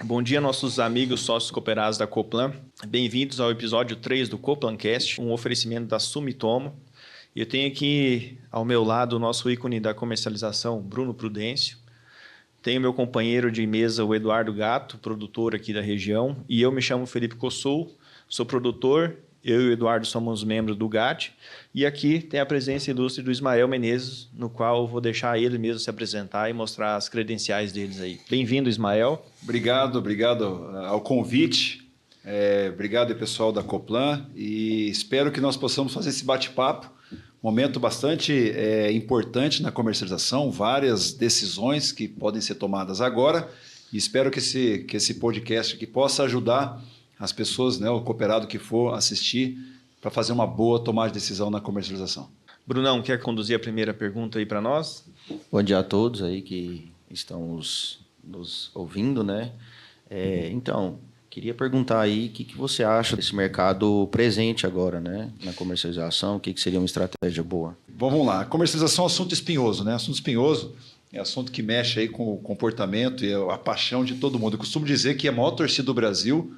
Bom dia, nossos amigos sócios cooperados da Coplan. Bem-vindos ao episódio 3 do CoplanCast, um oferecimento da Sumitomo. Eu tenho aqui ao meu lado o nosso ícone da comercialização, Bruno Prudêncio. Tenho meu companheiro de mesa, o Eduardo Gatto, produtor aqui da região. E eu me chamo Felipe Cossul, sou produtor. Eu e o Eduardo somos membros do GAT. E aqui tem a presença ilustre do Ismael Menezes, no qual eu vou deixar ele mesmo se apresentar e mostrar as credenciais deles aí. Bem-vindo, Ismael. Obrigado ao convite. Obrigado, pessoal da Coplan. E espero que nós possamos fazer esse bate-papo. Momento bastante importante na comercialização, várias decisões que podem ser tomadas agora. E espero que esse podcast aqui possa ajudar as pessoas, o cooperado que for assistir, para fazer uma boa tomada de decisão na comercialização. Brunão, quer conduzir a primeira pergunta aí para nós? Bom dia a todos aí que estão nos ouvindo, né? Então, queria perguntar aí o que você acha desse mercado presente agora, né? Na comercialização, o que seria uma estratégia boa? Bom, vamos lá. A comercialização é um assunto espinhoso, né? Assunto espinhoso é assunto que mexe aí com o comportamento e a paixão de todo mundo. Eu costumo dizer que a maior torcida do Brasil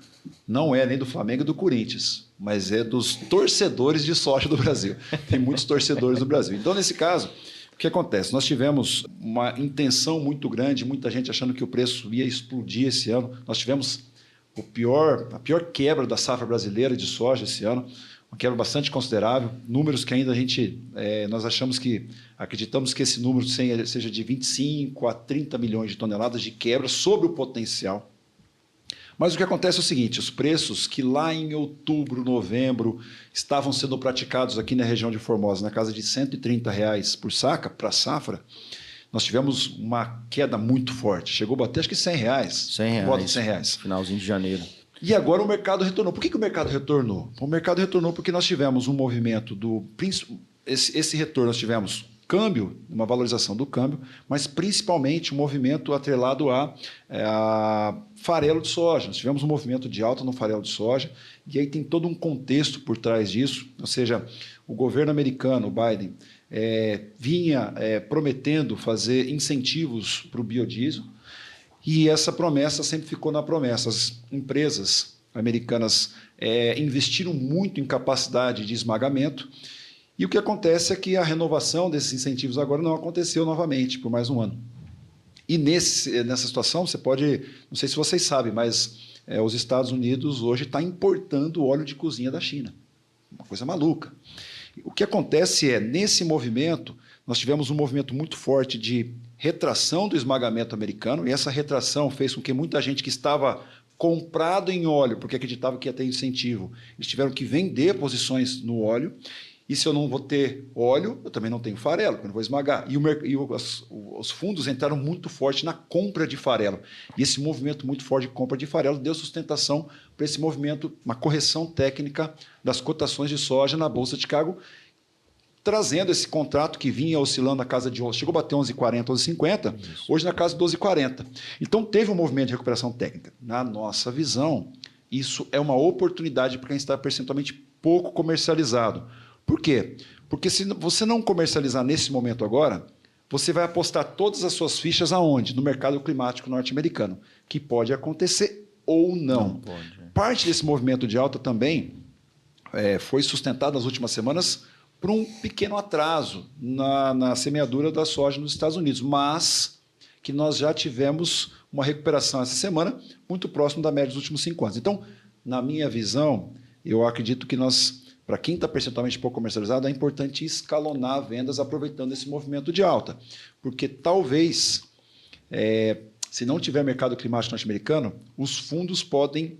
não é nem do Flamengo e do Corinthians, mas é dos torcedores de soja do Brasil. Tem muitos torcedores do Brasil. Então, nesse caso, o que acontece? Nós tivemos uma intenção muito grande, muita gente achando que o preço ia explodir esse ano. Nós tivemos a pior quebra da safra brasileira de soja esse ano, uma quebra bastante considerável, números que ainda nós acreditamos que esse número seja de 25 a 30 milhões de toneladas de quebra sobre o potencial. Mas o que acontece é o seguinte, os preços que lá em outubro, novembro, estavam sendo praticados aqui na região de Formosa, na casa de R$ 130 por saca, para a safra, nós tivemos uma queda muito forte. Chegou a bater acho que R$ 100. R$ 100. Finalzinho de janeiro. E agora o mercado retornou. Por que o mercado retornou? O mercado retornou porque nós tivemos um movimento esse retorno nós tivemos câmbio, uma valorização do câmbio, mas principalmente um movimento atrelado a farelo de soja. Nós tivemos um movimento de alta no farelo de soja, e aí tem todo um contexto por trás disso, ou seja, o governo americano, o Biden, vinha prometendo fazer incentivos para o biodiesel, e essa promessa sempre ficou na promessa. As empresas americanas investiram muito em capacidade de esmagamento, e o que acontece é que a renovação desses incentivos agora não aconteceu novamente por mais um ano. E nessa situação, não sei se vocês sabem, mas os Estados Unidos hoje está importando óleo de cozinha da China. Uma coisa maluca. O que acontece nesse movimento, nós tivemos um movimento muito forte de retração do esmagamento americano, e essa retração fez com que muita gente que estava comprado em óleo, porque acreditava que ia ter incentivo, eles tiveram que vender posições no óleo. E se eu não vou ter óleo, eu também não tenho farelo, porque eu não vou esmagar. E os fundos entraram muito forte na compra de farelo. E esse movimento muito forte de compra de farelo deu sustentação para esse movimento, uma correção técnica das cotações de soja na Bolsa de Chicago, trazendo esse contrato que vinha oscilando na casa de 11, chegou a bater 11,40, 11,50, hoje na casa de 12,40. Então teve um movimento de recuperação técnica. Na nossa visão, isso é uma oportunidade para quem está percentualmente pouco comercializado. Por quê? Porque se você não comercializar nesse momento agora, você vai apostar todas as suas fichas aonde? No mercado climático norte-americano, que pode acontecer ou não. Parte desse movimento de alta também foi sustentado nas últimas semanas por um pequeno atraso na semeadura da soja nos Estados Unidos, mas que nós já tivemos uma recuperação essa semana muito próximo da média dos últimos 5 anos. Então, na minha visão, eu acredito que para quem está percentualmente pouco comercializado, é importante escalonar vendas aproveitando esse movimento de alta. Porque talvez, se não tiver mercado climático norte-americano, os fundos podem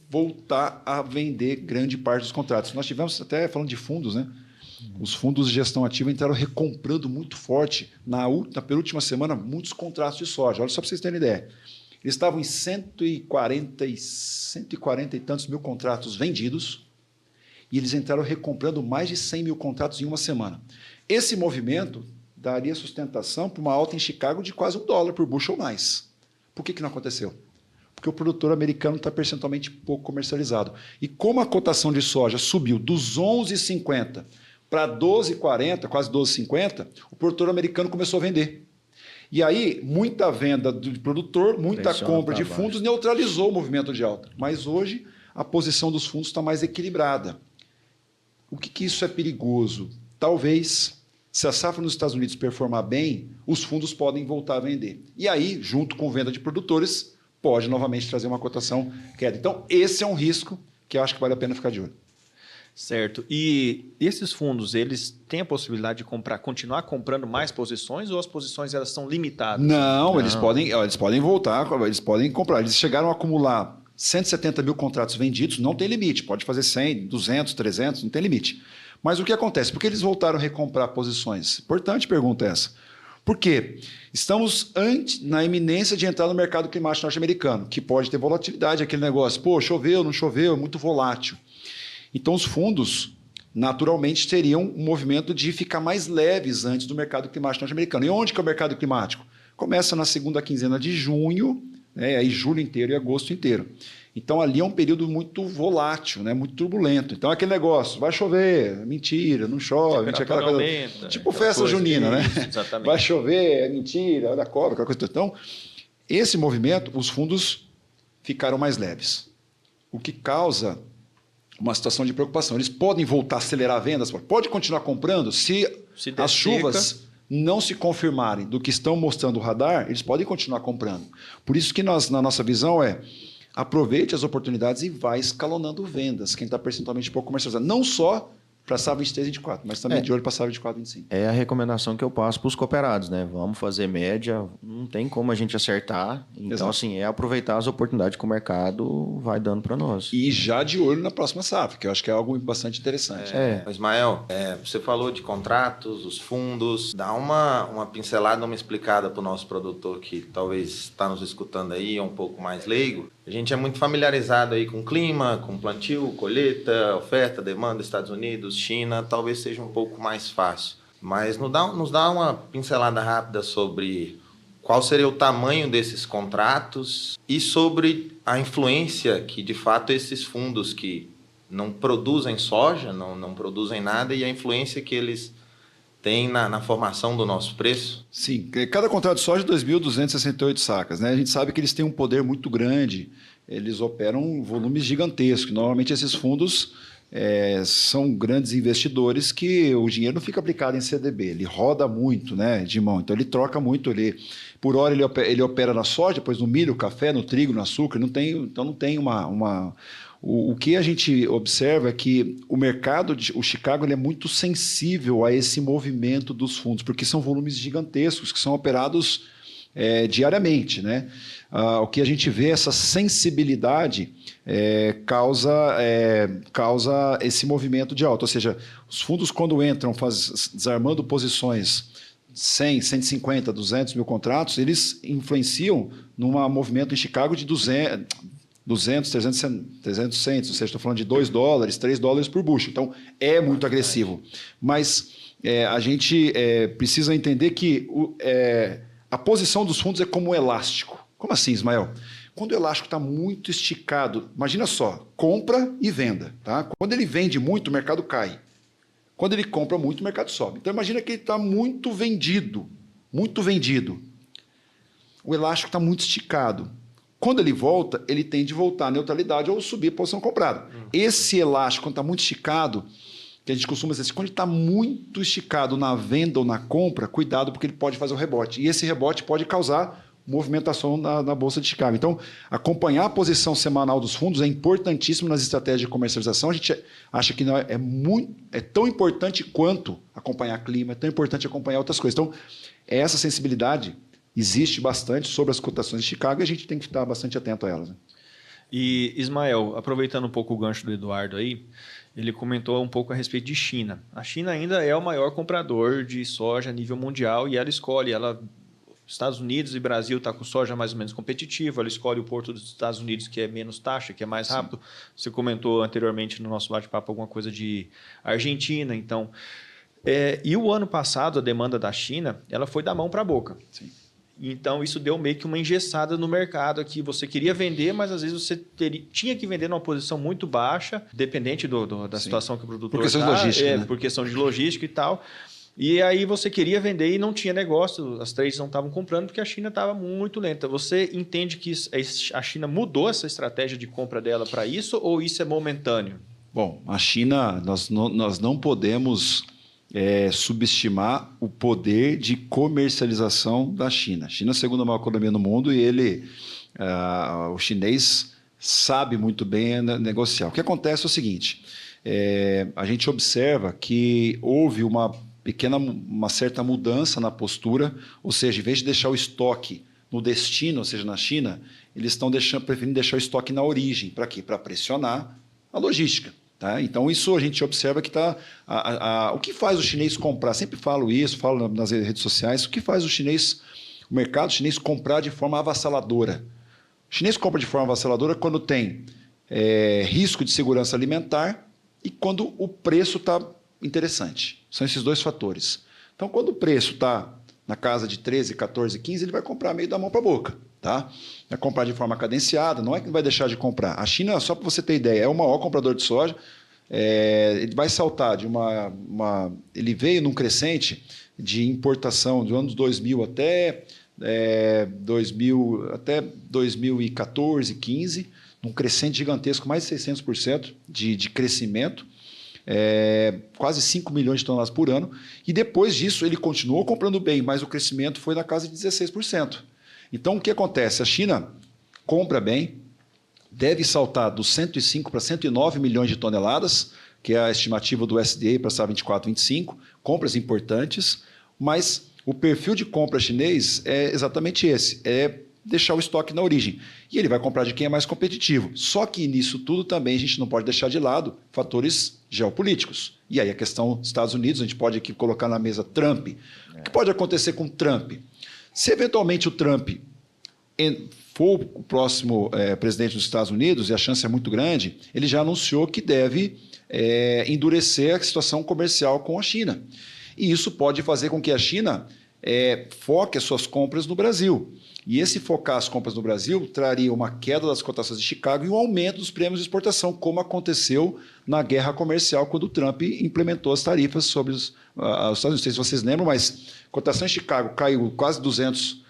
voltar a vender grande parte dos contratos. Nós tivemos, até falando de fundos, né? Os fundos de gestão ativa entraram recomprando muito forte, na penúltima semana, muitos contratos de soja. Olha só para vocês terem ideia. Eles estavam em 140 e tantos mil contratos vendidos, e eles entraram recomprando mais de 100 mil contratos em uma semana. Esse movimento daria sustentação para uma alta em Chicago de quase $1 por bushel ou mais. Por que não aconteceu? Porque o produtor americano está percentualmente pouco comercializado. E como a cotação de soja subiu dos 11,50 para 12,40, quase 12,50, o produtor americano começou a vender. E aí, muita venda do produtor, muita Pressiona compra de pra baixo. fundos neutralizou o movimento de alta. Mas hoje, a posição dos fundos está mais equilibrada. O que isso é perigoso? Talvez, se a safra nos Estados Unidos performar bem, os fundos podem voltar a vender. E aí, junto com venda de produtores, pode novamente trazer uma cotação queda. Então, esse é um risco que eu acho que vale a pena ficar de olho. Certo. E esses fundos, eles têm a possibilidade de continuar comprando mais posições ou as posições elas são limitadas? Não, eles podem voltar, eles podem comprar. Eles chegaram a acumular 170 mil contratos vendidos, não tem limite. Pode fazer 100, 200, 300, não tem limite. Mas o que acontece? Por que eles voltaram a recomprar posições? Importante pergunta essa. Por quê? Estamos na iminência de entrar no mercado climático norte-americano, que pode ter volatilidade, aquele negócio. Pô, choveu, não choveu, é muito volátil. Então, os fundos, naturalmente, teriam um movimento de ficar mais leves antes do mercado climático norte-americano. E onde que é o mercado climático? Começa na segunda quinzena de junho, né, aí julho inteiro e agosto inteiro. Então, ali é um período muito volátil, né, muito turbulento. Então, aquele negócio, vai chover, mentira, não chove, mentira, aquela coisa, aumenta, tipo aquela festa coisa, junina, né? isso, exatamente. Vai chover, é mentira, olha a cobra, aquela coisa. Então, esse movimento, os fundos ficaram mais leves. O que causa uma situação de preocupação. Eles podem voltar a acelerar vendas, pode continuar comprando se der as chuvas seca, não se confirmarem do que estão mostrando o radar, eles podem continuar comprando. Por isso que nós, na nossa visão, aproveite as oportunidades e vá escalonando vendas, quem está percentualmente pouco comercializado. Não só para a safra 23 e 24, mas também de olho para a safra 24 e 25. É a recomendação que eu passo para os cooperados, né? Vamos fazer média, não tem como a gente acertar. Então, Exato. assim, é aproveitar as oportunidades que o mercado vai dando para nós. E já de olho na próxima safra, que eu acho que é algo bastante interessante. Ismael, você falou de contratos, os fundos. Dá uma pincelada, uma explicada para o nosso produtor que talvez está nos escutando aí, é um pouco mais leigo. A gente é muito familiarizado aí com clima, com plantio, colheita, oferta, demanda, Estados Unidos, China, talvez seja um pouco mais fácil. Mas nos dá uma pincelada rápida sobre qual seria o tamanho desses contratos e sobre a influência que, de fato, esses fundos que não produzem soja, não produzem nada, e a influência que eles têm na formação do nosso preço? Sim, cada contrato de soja é 2.268 sacas, né? A gente sabe que eles têm um poder muito grande, eles operam volumes gigantescos. Normalmente esses fundos são grandes investidores que o dinheiro não fica aplicado em CDB, ele roda muito, né, de mão, então ele troca muito, por hora ele opera na soja, depois no milho, café, no trigo, no açúcar, então não tem uma o que a gente observa é que o mercado, o Chicago, ele é muito sensível a esse movimento dos fundos, porque são volumes gigantescos que são operados diariamente, né? O que a gente vê, essa sensibilidade causa esse movimento de alta. Ou seja, os fundos, quando entram desarmando posições 100, 150, 200 mil contratos, eles influenciam num movimento em Chicago de 200, 300 cents, ou seja, estou falando de $2, $3 por bushel. Então, é muito agressivo. Mas a gente precisa entender que a posição dos fundos é como um elástico. Como assim, Ismael? Quando o elástico está muito esticado, imagina só, compra e venda. Tá? Quando ele vende muito, o mercado cai. Quando ele compra muito, o mercado sobe. Então, imagina que ele está muito vendido. O elástico está muito esticado. Quando ele volta, ele tende a voltar à neutralidade ou subir a posição comprada. Esse elástico, quando está muito esticado, que a gente costuma dizer assim, quando ele está muito esticado na venda ou na compra, cuidado, porque ele pode fazer o rebote. E esse rebote pode causar movimentação na Bolsa de Chicago. Então, acompanhar a posição semanal dos fundos é importantíssimo nas estratégias de comercialização. A gente acha que é tão importante quanto acompanhar clima, é tão importante acompanhar outras coisas. Então, essa sensibilidade existe bastante sobre as cotações de Chicago e a gente tem que estar bastante atento a elas. Né? E, Ismael, aproveitando um pouco o gancho do Eduardo aí, ele comentou um pouco a respeito de China. A China ainda é o maior comprador de soja a nível mundial e ela escolhe, Estados Unidos e Brasil está com soja mais ou menos competitivo, ela escolhe o porto dos Estados Unidos, que é menos taxa, que é mais rápido. Sim. Você comentou anteriormente no nosso bate-papo alguma coisa de Argentina, então. E o ano passado, a demanda da China, ela foi da mão para a boca. Sim. Então, isso deu meio que uma engessada no mercado aqui. Você queria vender, mas às vezes você tinha que vender numa posição muito baixa, dependente da situação que o produtor por questão de logística, né? Por questão de logística e tal. E aí você queria vender e não tinha negócio, as trades não estavam comprando porque a China estava muito lenta. Você entende que a China mudou essa estratégia de compra dela para isso ou isso é momentâneo? Bom, a China, nós não podemos subestimar o poder de comercialização da China. A China é a segunda maior economia no mundo e o chinês sabe muito bem negociar. O que acontece é o seguinte, a gente observa que houve uma certa mudança na postura, ou seja, em vez de deixar o estoque no destino, ou seja, na China, eles estão preferindo deixar o estoque na origem. Para quê? Para pressionar a logística. Tá? Então, isso a gente observa que está... O que faz o chinês comprar? Sempre falo isso, falo nas redes sociais, o que faz o mercado chinês comprar de forma avassaladora? O chinês compra de forma avassaladora quando tem risco de segurança alimentar e quando o preço está interessante. São esses dois fatores. Então, quando o preço está na casa de 13, 14, 15, ele vai comprar meio da mão para a boca. Tá? Vai comprar de forma cadenciada, não é que não vai deixar de comprar. A China, só para você ter ideia, é o maior comprador de soja. Ele vai saltar de ele veio num crescente de importação dos anos 2000 até 2014, 15, num crescente gigantesco, mais de 600% de crescimento. Quase 5 milhões de toneladas por ano, e depois disso ele continuou comprando bem, mas o crescimento foi na casa de 16%. Então, o que acontece? A China compra bem, deve saltar dos 105 para 109 milhões de toneladas, que é a estimativa do USDA para essa 24, 25, compras importantes, mas o perfil de compra chinês é exatamente esse, é deixar o estoque na origem. E ele vai comprar de quem é mais competitivo. Só que nisso tudo também a gente não pode deixar de lado fatores geopolíticos. E aí a questão dos Estados Unidos, a gente pode aqui colocar na mesa Trump. O que pode acontecer com Trump? Se eventualmente o Trump for o próximo presidente dos Estados Unidos, e a chance é muito grande, ele já anunciou que deve endurecer a situação comercial com a China. E isso pode fazer com que a China foque as suas compras no Brasil. E esse focar as compras no Brasil traria uma queda das cotações de Chicago e um aumento dos prêmios de exportação, como aconteceu na guerra comercial, quando o Trump implementou as tarifas sobre os Estados Unidos. Não sei se vocês lembram, mas a cotação em Chicago caiu quase 200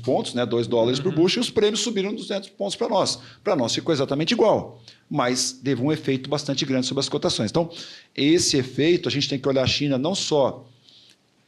pontos, né, $2 por bushel, e os prêmios subiram 200 pontos para nós. Para nós ficou exatamente igual, mas teve um efeito bastante grande sobre as cotações. Então, esse efeito, a gente tem que olhar a China não só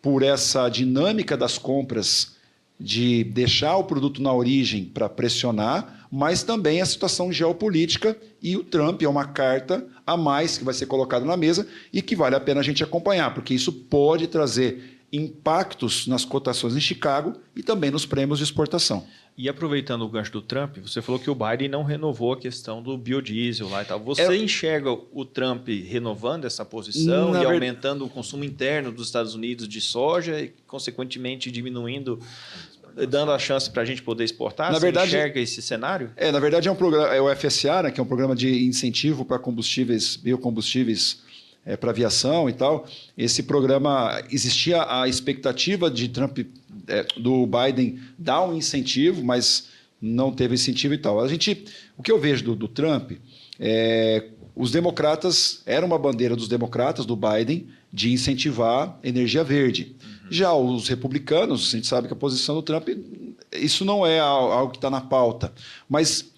por essa dinâmica das compras de deixar o produto na origem para pressionar, mas também a situação geopolítica, e o Trump é uma carta a mais que vai ser colocada na mesa e que vale a pena a gente acompanhar, porque isso pode trazer impactos nas cotações em Chicago e também nos prêmios de exportação. E aproveitando o gancho do Trump, você falou que o Biden não renovou a questão do biodiesel lá e tal. Você enxerga o Trump renovando essa posição e aumentando o consumo interno dos Estados Unidos de soja e, consequentemente, diminuindo, dando a chance para a gente poder exportar? Você enxerga esse cenário? Na verdade, é um programa, o FSA, né, que é um programa de incentivo para biocombustíveis para aviação e tal. Esse programa, existia a expectativa de Trump, do Biden dar um incentivo, mas não teve incentivo e tal. O que eu vejo do Trump os democratas, era uma bandeira dos democratas, do Biden, de incentivar energia verde. Já os republicanos, a gente sabe que a posição do Trump, isso não é algo que está na pauta. Mas,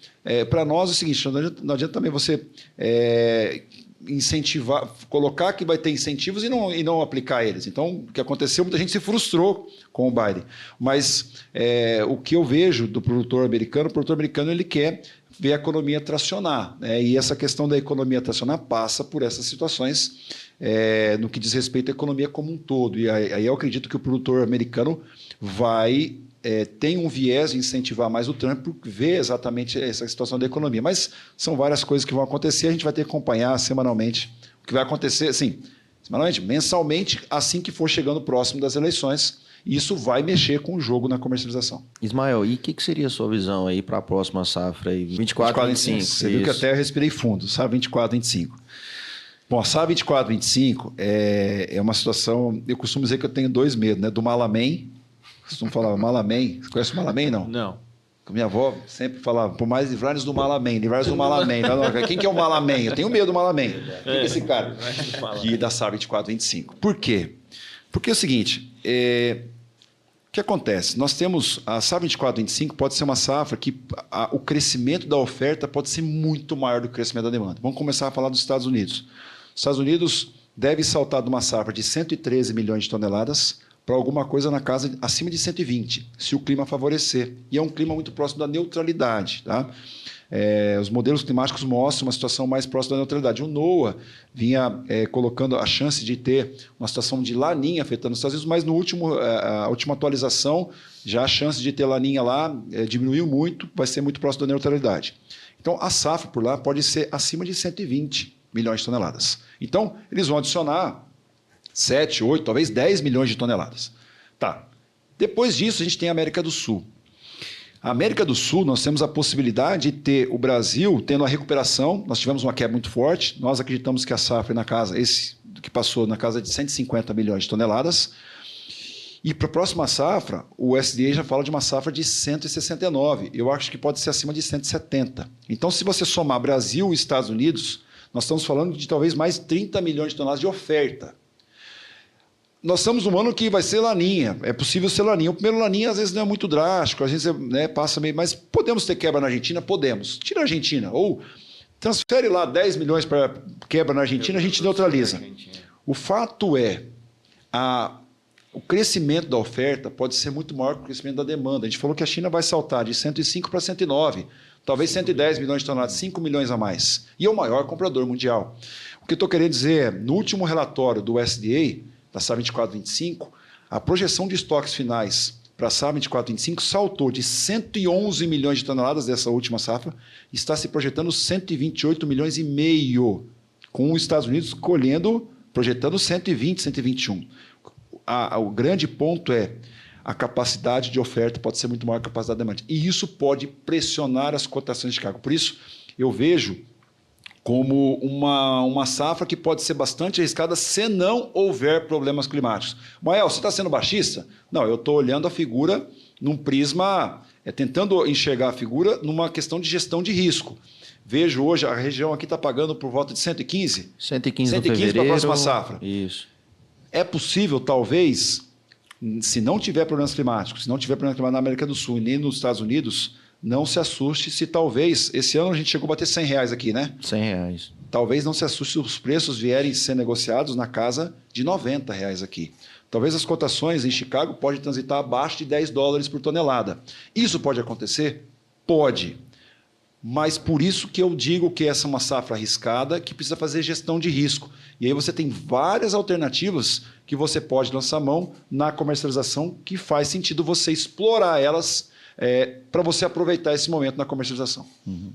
para nós, é o seguinte, não adianta também você incentivar, colocar que vai ter incentivos e não aplicar eles. Então, o que aconteceu, muita gente se frustrou com o Biden. Mas o que eu vejo do produtor americano, ele quer ver a economia tracionar, né? E essa questão da economia tracionar passa por essas situações no que diz respeito à economia como um todo. E aí eu acredito que o produtor americano tem um viés de incentivar mais o Trump, por ver exatamente essa situação da economia. Mas são várias coisas que vão acontecer, a gente vai ter que acompanhar semanalmente o que vai acontecer, assim, semanalmente, mensalmente, assim que for chegando próximo das eleições. E isso vai mexer com o jogo na comercialização. Ismael, e o que seria a sua visão aí para a próxima safra? Aí? 24, 25. Você viu que até eu respirei fundo, sabe? 24, 25. Bom, a safra 24, 25 é uma situação... Eu costumo dizer que eu tenho dois medos, né? Do malamém. Costumo falar malamém. Você conhece o malamém, não? Não. Minha avó sempre falava, por mais livrar-nos do malamém, livrar-nos do malamém. Quem que é o malamém? Eu tenho medo do malamém. Quem é esse cara? E da safra 24, 25. Por quê? Porque é o seguinte, o que acontece? Nós temos a safra 24-25 pode ser uma safra que o crescimento da oferta pode ser muito maior do que o crescimento da demanda. Vamos começar a falar dos Estados Unidos. Os Estados Unidos deve saltar de uma safra de 113 milhões de toneladas para alguma coisa na casa acima de 120, se o clima favorecer. E é um clima muito próximo da neutralidade. Tá? Os modelos climáticos mostram uma situação mais próxima da neutralidade. O NOAA vinha colocando a chance de ter uma situação de laninha afetando os Estados Unidos, mas a última atualização, já a chance de ter laninha lá diminuiu muito, vai ser muito próximo da neutralidade. Então, a safra por lá pode ser acima de 120 milhões de toneladas. Então, eles vão adicionar 7, 8, talvez 10 milhões de toneladas. Tá. Depois disso, a gente tem a América do Sul. A América do Sul, nós temos a possibilidade de ter o Brasil tendo a recuperação. Nós tivemos uma queda muito forte. Nós acreditamos que a safra na casa, esse que passou na casa de 150 milhões de toneladas. E para a próxima safra, o USDA já fala de uma safra de 169. Eu acho que pode ser acima de 170. Então, se você somar Brasil e Estados Unidos, nós estamos falando de talvez mais 30 milhões de toneladas de oferta. Nós estamos num ano que vai ser laninha, é possível ser laninha. O primeiro laninha às vezes não é muito drástico, às vezes passa meio... Mas podemos ter quebra na Argentina? Podemos. Tira a Argentina, ou transfere lá 10 milhões para quebra na Argentina, a gente neutraliza. O fato é, o crescimento da oferta pode ser muito maior que o crescimento da demanda. A gente falou que a China vai saltar de 105 para 109, talvez 110 milhões de toneladas, 5 milhões a mais. E é o maior comprador mundial. O que eu estou querendo dizer é, no último relatório do USDA, da safra 24-25, a projeção de estoques finais para a safra 24-25 saltou de 111 milhões de toneladas dessa última safra, está se projetando 128 milhões e meio, com os Estados Unidos projetando 120, 121. O grande ponto é a capacidade de oferta pode ser muito maior que a capacidade de demanda. E isso pode pressionar as cotações de Chicago. Por isso, eu vejo como uma safra que pode ser bastante arriscada se não houver problemas climáticos. Mael, você está sendo baixista? Não, eu estou olhando a figura num prisma, tentando enxergar a figura numa questão de gestão de risco. Vejo hoje, a região aqui está pagando por volta de 115? 115 para a próxima safra. Isso. É possível, talvez, se não tiver problemas climáticos, se não tiver problema climático na América do Sul e nem nos Estados Unidos, não se assuste se talvez, esse ano a gente chegou a bater R$100 aqui, né? R$100. Talvez não se assuste se os preços vierem ser negociados na casa de R$90 aqui. Talvez as cotações em Chicago podem transitar abaixo de $10 por tonelada. Isso pode acontecer? Pode. Mas por isso que eu digo que essa é uma safra arriscada, que precisa fazer gestão de risco. E aí você tem várias alternativas que você pode lançar mão na comercialização, que faz sentido você explorar elas para você aproveitar esse momento na comercialização. Uhum.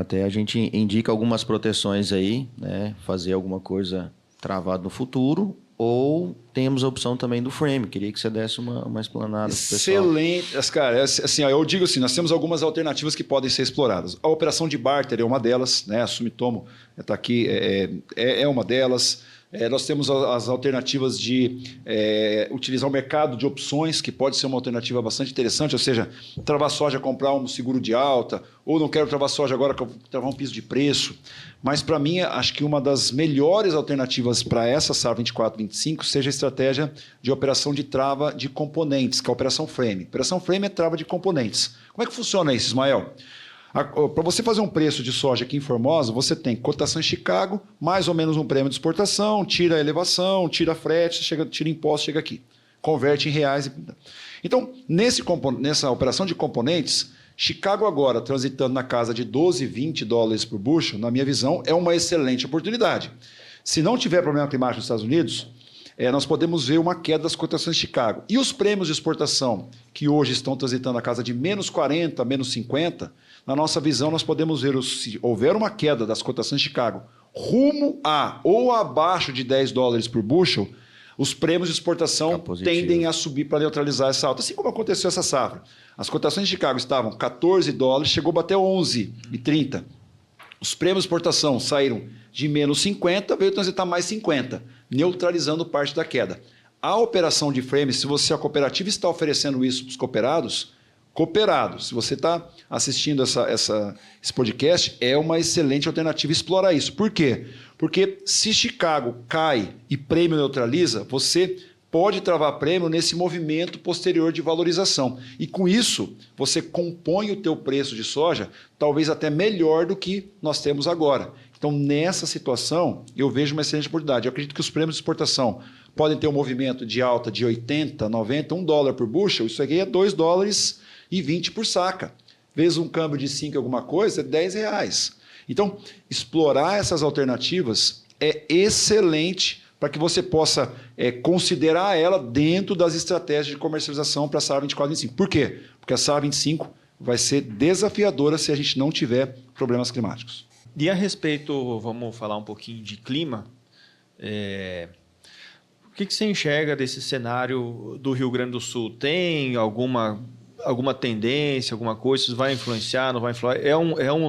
Até a gente indica algumas proteções aí, né? Fazer alguma coisa travada no futuro, ou temos a opção também do frame. Queria que você desse uma explanada para o pessoal. Excelente. Cara, assim, eu digo assim, nós temos algumas alternativas que podem ser exploradas. A operação de barter é uma delas, né? A Sumitomo está aqui, é uma delas. Nós temos as alternativas de utilizar o mercado de opções, que pode ser uma alternativa bastante interessante, ou seja, travar soja, comprar um seguro de alta, ou não quero travar soja agora, travar um piso de preço. Mas, para mim, acho que uma das melhores alternativas para essa safra 24-25 seja a estratégia de operação de trava de componentes, que é a operação frame. Operação frame é trava de componentes. Como é que funciona isso, Ismael? Para você fazer um preço de soja aqui em Formosa, você tem cotação em Chicago, mais ou menos um prêmio de exportação, tira a elevação, tira frete, tira imposto, chega aqui. Converte em reais. Então, nessa operação de componentes, Chicago agora transitando na casa de 12, 20 dólares por bushel, na minha visão, é uma excelente oportunidade. Se não tiver problema climático nos Estados Unidos, nós podemos ver uma queda das cotações de Chicago. E os prêmios de exportação, que hoje estão transitando na casa de menos 40, menos 50, na nossa visão, nós podemos ver, se houver uma queda das cotações de Chicago rumo a ou abaixo de 10 dólares por bushel, os prêmios de exportação tendem a subir para neutralizar essa alta. Assim como aconteceu essa safra. As cotações de Chicago estavam 14 dólares, chegou a bater 11,30. Os prêmios de exportação saíram de menos 50, veio transitar mais 50, neutralizando parte da queda. A operação de frame, se a cooperativa está oferecendo isso para os cooperados, cooperado. Se você está assistindo esse podcast, é uma excelente alternativa explorar isso. Por quê? Porque se Chicago cai e prêmio neutraliza, você pode travar prêmio nesse movimento posterior de valorização. E com isso, você compõe o teu preço de soja, talvez até melhor do que nós temos agora. Então, nessa situação, eu vejo uma excelente oportunidade. Eu acredito que os prêmios de exportação podem ter um movimento de alta de 80, 90, $1 por bushel, isso aqui é $2,20 por saca. Vezes um câmbio de 5 alguma coisa, é R$10. Então, explorar essas alternativas é excelente para que você possa considerar ela dentro das estratégias de comercialização para a SAR 24/25. Por quê? Porque a SAR 25 vai ser desafiadora se a gente não tiver problemas climáticos. E a respeito, vamos falar um pouquinho de clima, o que você enxerga desse cenário do Rio Grande do Sul? Tem alguma tendência, alguma coisa? Isso vai influenciar, não vai influenciar?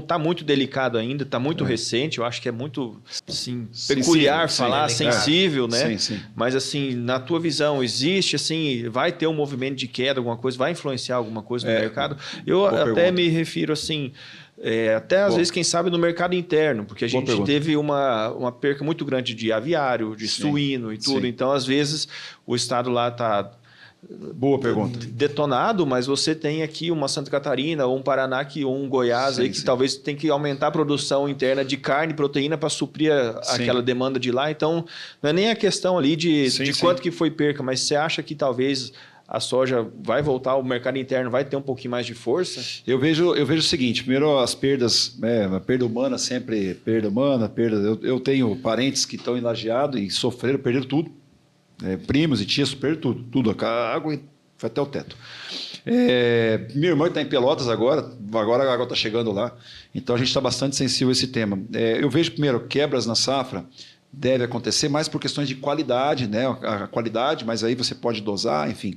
Tá muito delicado ainda, está muito recente. Eu acho que é muito assim, peculiar falar, sensível, né? Sim. Mas assim, na tua visão, existe assim, vai ter um movimento de queda, alguma coisa, vai influenciar alguma coisa no mercado? Eu até me refiro assim, até às vezes, quem sabe, no mercado interno, porque a gente teve uma perca muito grande de aviário, de suíno e tudo. Então, às vezes, o estado lá está Boa pergunta. detonado, mas você tem aqui uma Santa Catarina ou um Paraná ou um Goiás aí que talvez tem que aumentar a produção interna de carne e proteína para suprir aquela demanda de lá. Então, não é nem a questão ali de quanto que foi perca, mas você acha que talvez a soja vai voltar, o mercado interno vai ter um pouquinho mais de força? Eu vejo o seguinte, primeiro as perdas, a perda humana sempre, perda humana, eu tenho parentes que estão em Lajeado e perderam tudo. Primos e tias perderam tudo, a água foi até o teto. Minha irmã está em Pelotas agora a água está chegando lá, então a gente está bastante sensível a esse tema. Eu vejo, primeiro, quebras na safra deve acontecer mais por questões de qualidade, né? A qualidade, mas aí você pode dosar, enfim.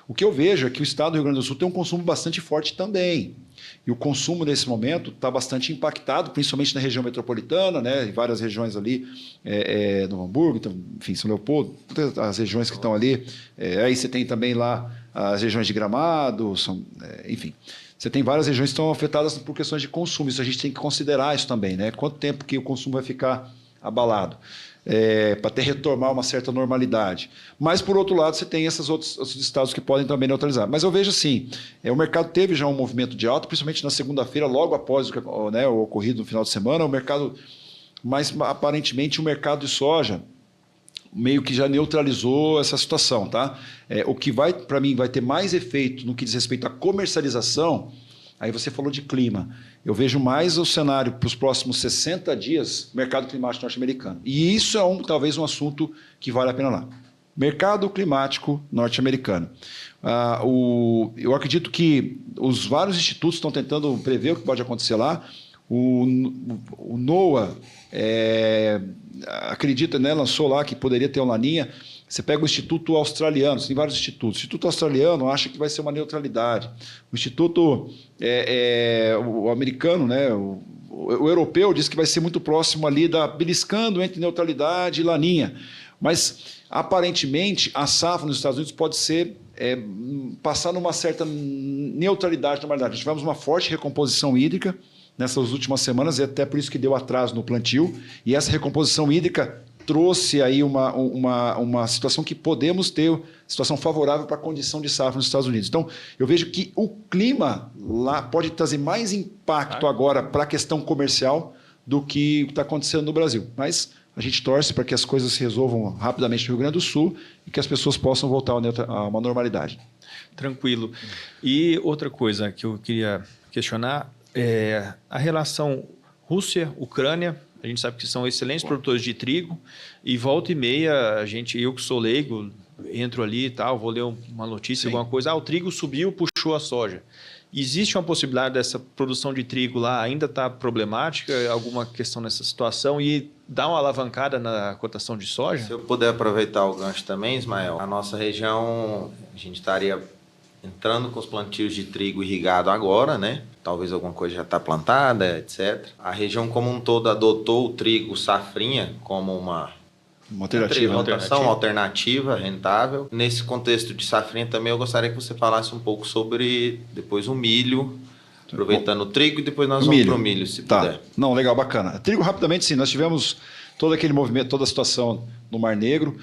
O que eu vejo é que o estado do Rio Grande do Sul tem um consumo bastante forte também. E o consumo, nesse momento, está bastante impactado, principalmente na região metropolitana, né? Em várias regiões ali, no Hamburgo, então, enfim, São Leopoldo, todas as regiões que estão ali. Aí você tem também lá as regiões de Gramado, enfim. Você tem várias regiões que estão afetadas por questões de consumo. Isso a gente tem que considerar isso também, né? Quanto tempo que o consumo vai ficar abalado? Para até retomar uma certa normalidade. Mas, por outro lado, você tem esses outros estados que podem também neutralizar. Mas eu vejo assim, o mercado teve já um movimento de alta, principalmente na segunda-feira, logo após o ocorrido no final de semana, o mercado, mas aparentemente o mercado de soja meio que já neutralizou essa situação. Tá? O que para mim, vai ter mais efeito no que diz respeito à comercialização, aí você falou de clima. Eu vejo mais o cenário para os próximos 60 dias, mercado climático norte-americano. E isso é talvez um assunto que vale a pena lá. Mercado climático norte-americano. Eu acredito que os vários institutos estão tentando prever o que pode acontecer lá. O NOAA acredita, né, lançou lá que poderia ter uma laninha. Você pega o Instituto Australiano, tem vários institutos. O Instituto Australiano acha que vai ser uma neutralidade. O Instituto o americano, né, o europeu, diz que vai ser muito próximo ali, beliscando entre neutralidade e laninha. Mas, aparentemente, a safra nos Estados Unidos pode ser passar numa certa neutralidade, normalidade. Nós tivemos uma forte recomposição hídrica nessas últimas semanas, e até por isso que deu atraso no plantio. E essa recomposição hídrica trouxe aí uma situação que podemos ter, situação favorável para a condição de safra nos Estados Unidos. Então, eu vejo que o clima lá pode trazer mais impacto agora para a questão comercial do que está acontecendo no Brasil. Mas a gente torce para que as coisas se resolvam rapidamente no Rio Grande do Sul e que as pessoas possam voltar a uma normalidade. Tranquilo. E outra coisa que eu queria questionar é a relação Rússia-Ucrânia. A gente sabe que são excelentes produtores de trigo e volta e meia, eu que sou leigo, entro ali e tal, vou ler uma notícia, alguma coisa, o trigo subiu, puxou a soja. Existe uma possibilidade dessa produção de trigo lá ainda está problemática, alguma questão nessa situação e dá uma alavancada na cotação de soja? Se eu puder aproveitar o gancho também, Ismael, a nossa região, a gente estaria entrando com os plantios de trigo irrigado agora, né? Talvez alguma coisa já está plantada, etc. A região como um todo adotou o trigo safrinha como Uma alternativa. Rotação alternativa, rentável. Nesse contexto de safrinha também eu gostaria que você falasse um pouco sobre depois o milho, aproveitando o trigo e depois nós vamos para o milho, se puder. Não, legal, bacana. Trigo, rapidamente, sim, nós tivemos todo aquele movimento, toda a situação no Mar Negro.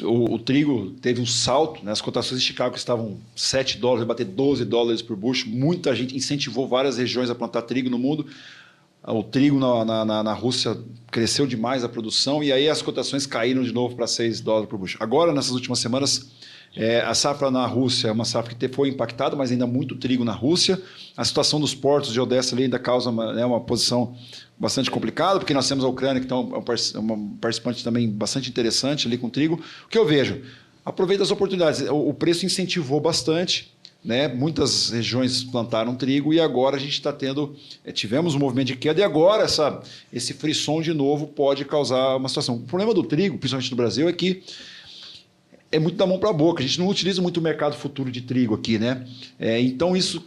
O trigo teve um salto, né? As cotações de Chicago estavam $7, vai bater $12 por bushel. Muita gente incentivou várias regiões a plantar trigo no mundo. O trigo na Rússia cresceu demais a produção e aí as cotações caíram de novo para $6 por bushel. Agora, nessas últimas semanas, a safra na Rússia é uma safra que foi impactada, mas ainda muito trigo na Rússia. A situação dos portos de Odessa ali ainda causa uma posição bastante complicada, porque nós temos a Ucrânia, que é uma participante também bastante interessante ali com trigo. O que eu vejo? Aproveita as oportunidades. O preço incentivou bastante. Né? Muitas regiões plantaram trigo e agora a gente está tivemos um movimento de queda e agora esse frisson de novo pode causar uma situação. O problema do trigo, principalmente no Brasil, é que é muito da mão para a boca. A gente não utiliza muito o mercado futuro de trigo aqui, né? Então isso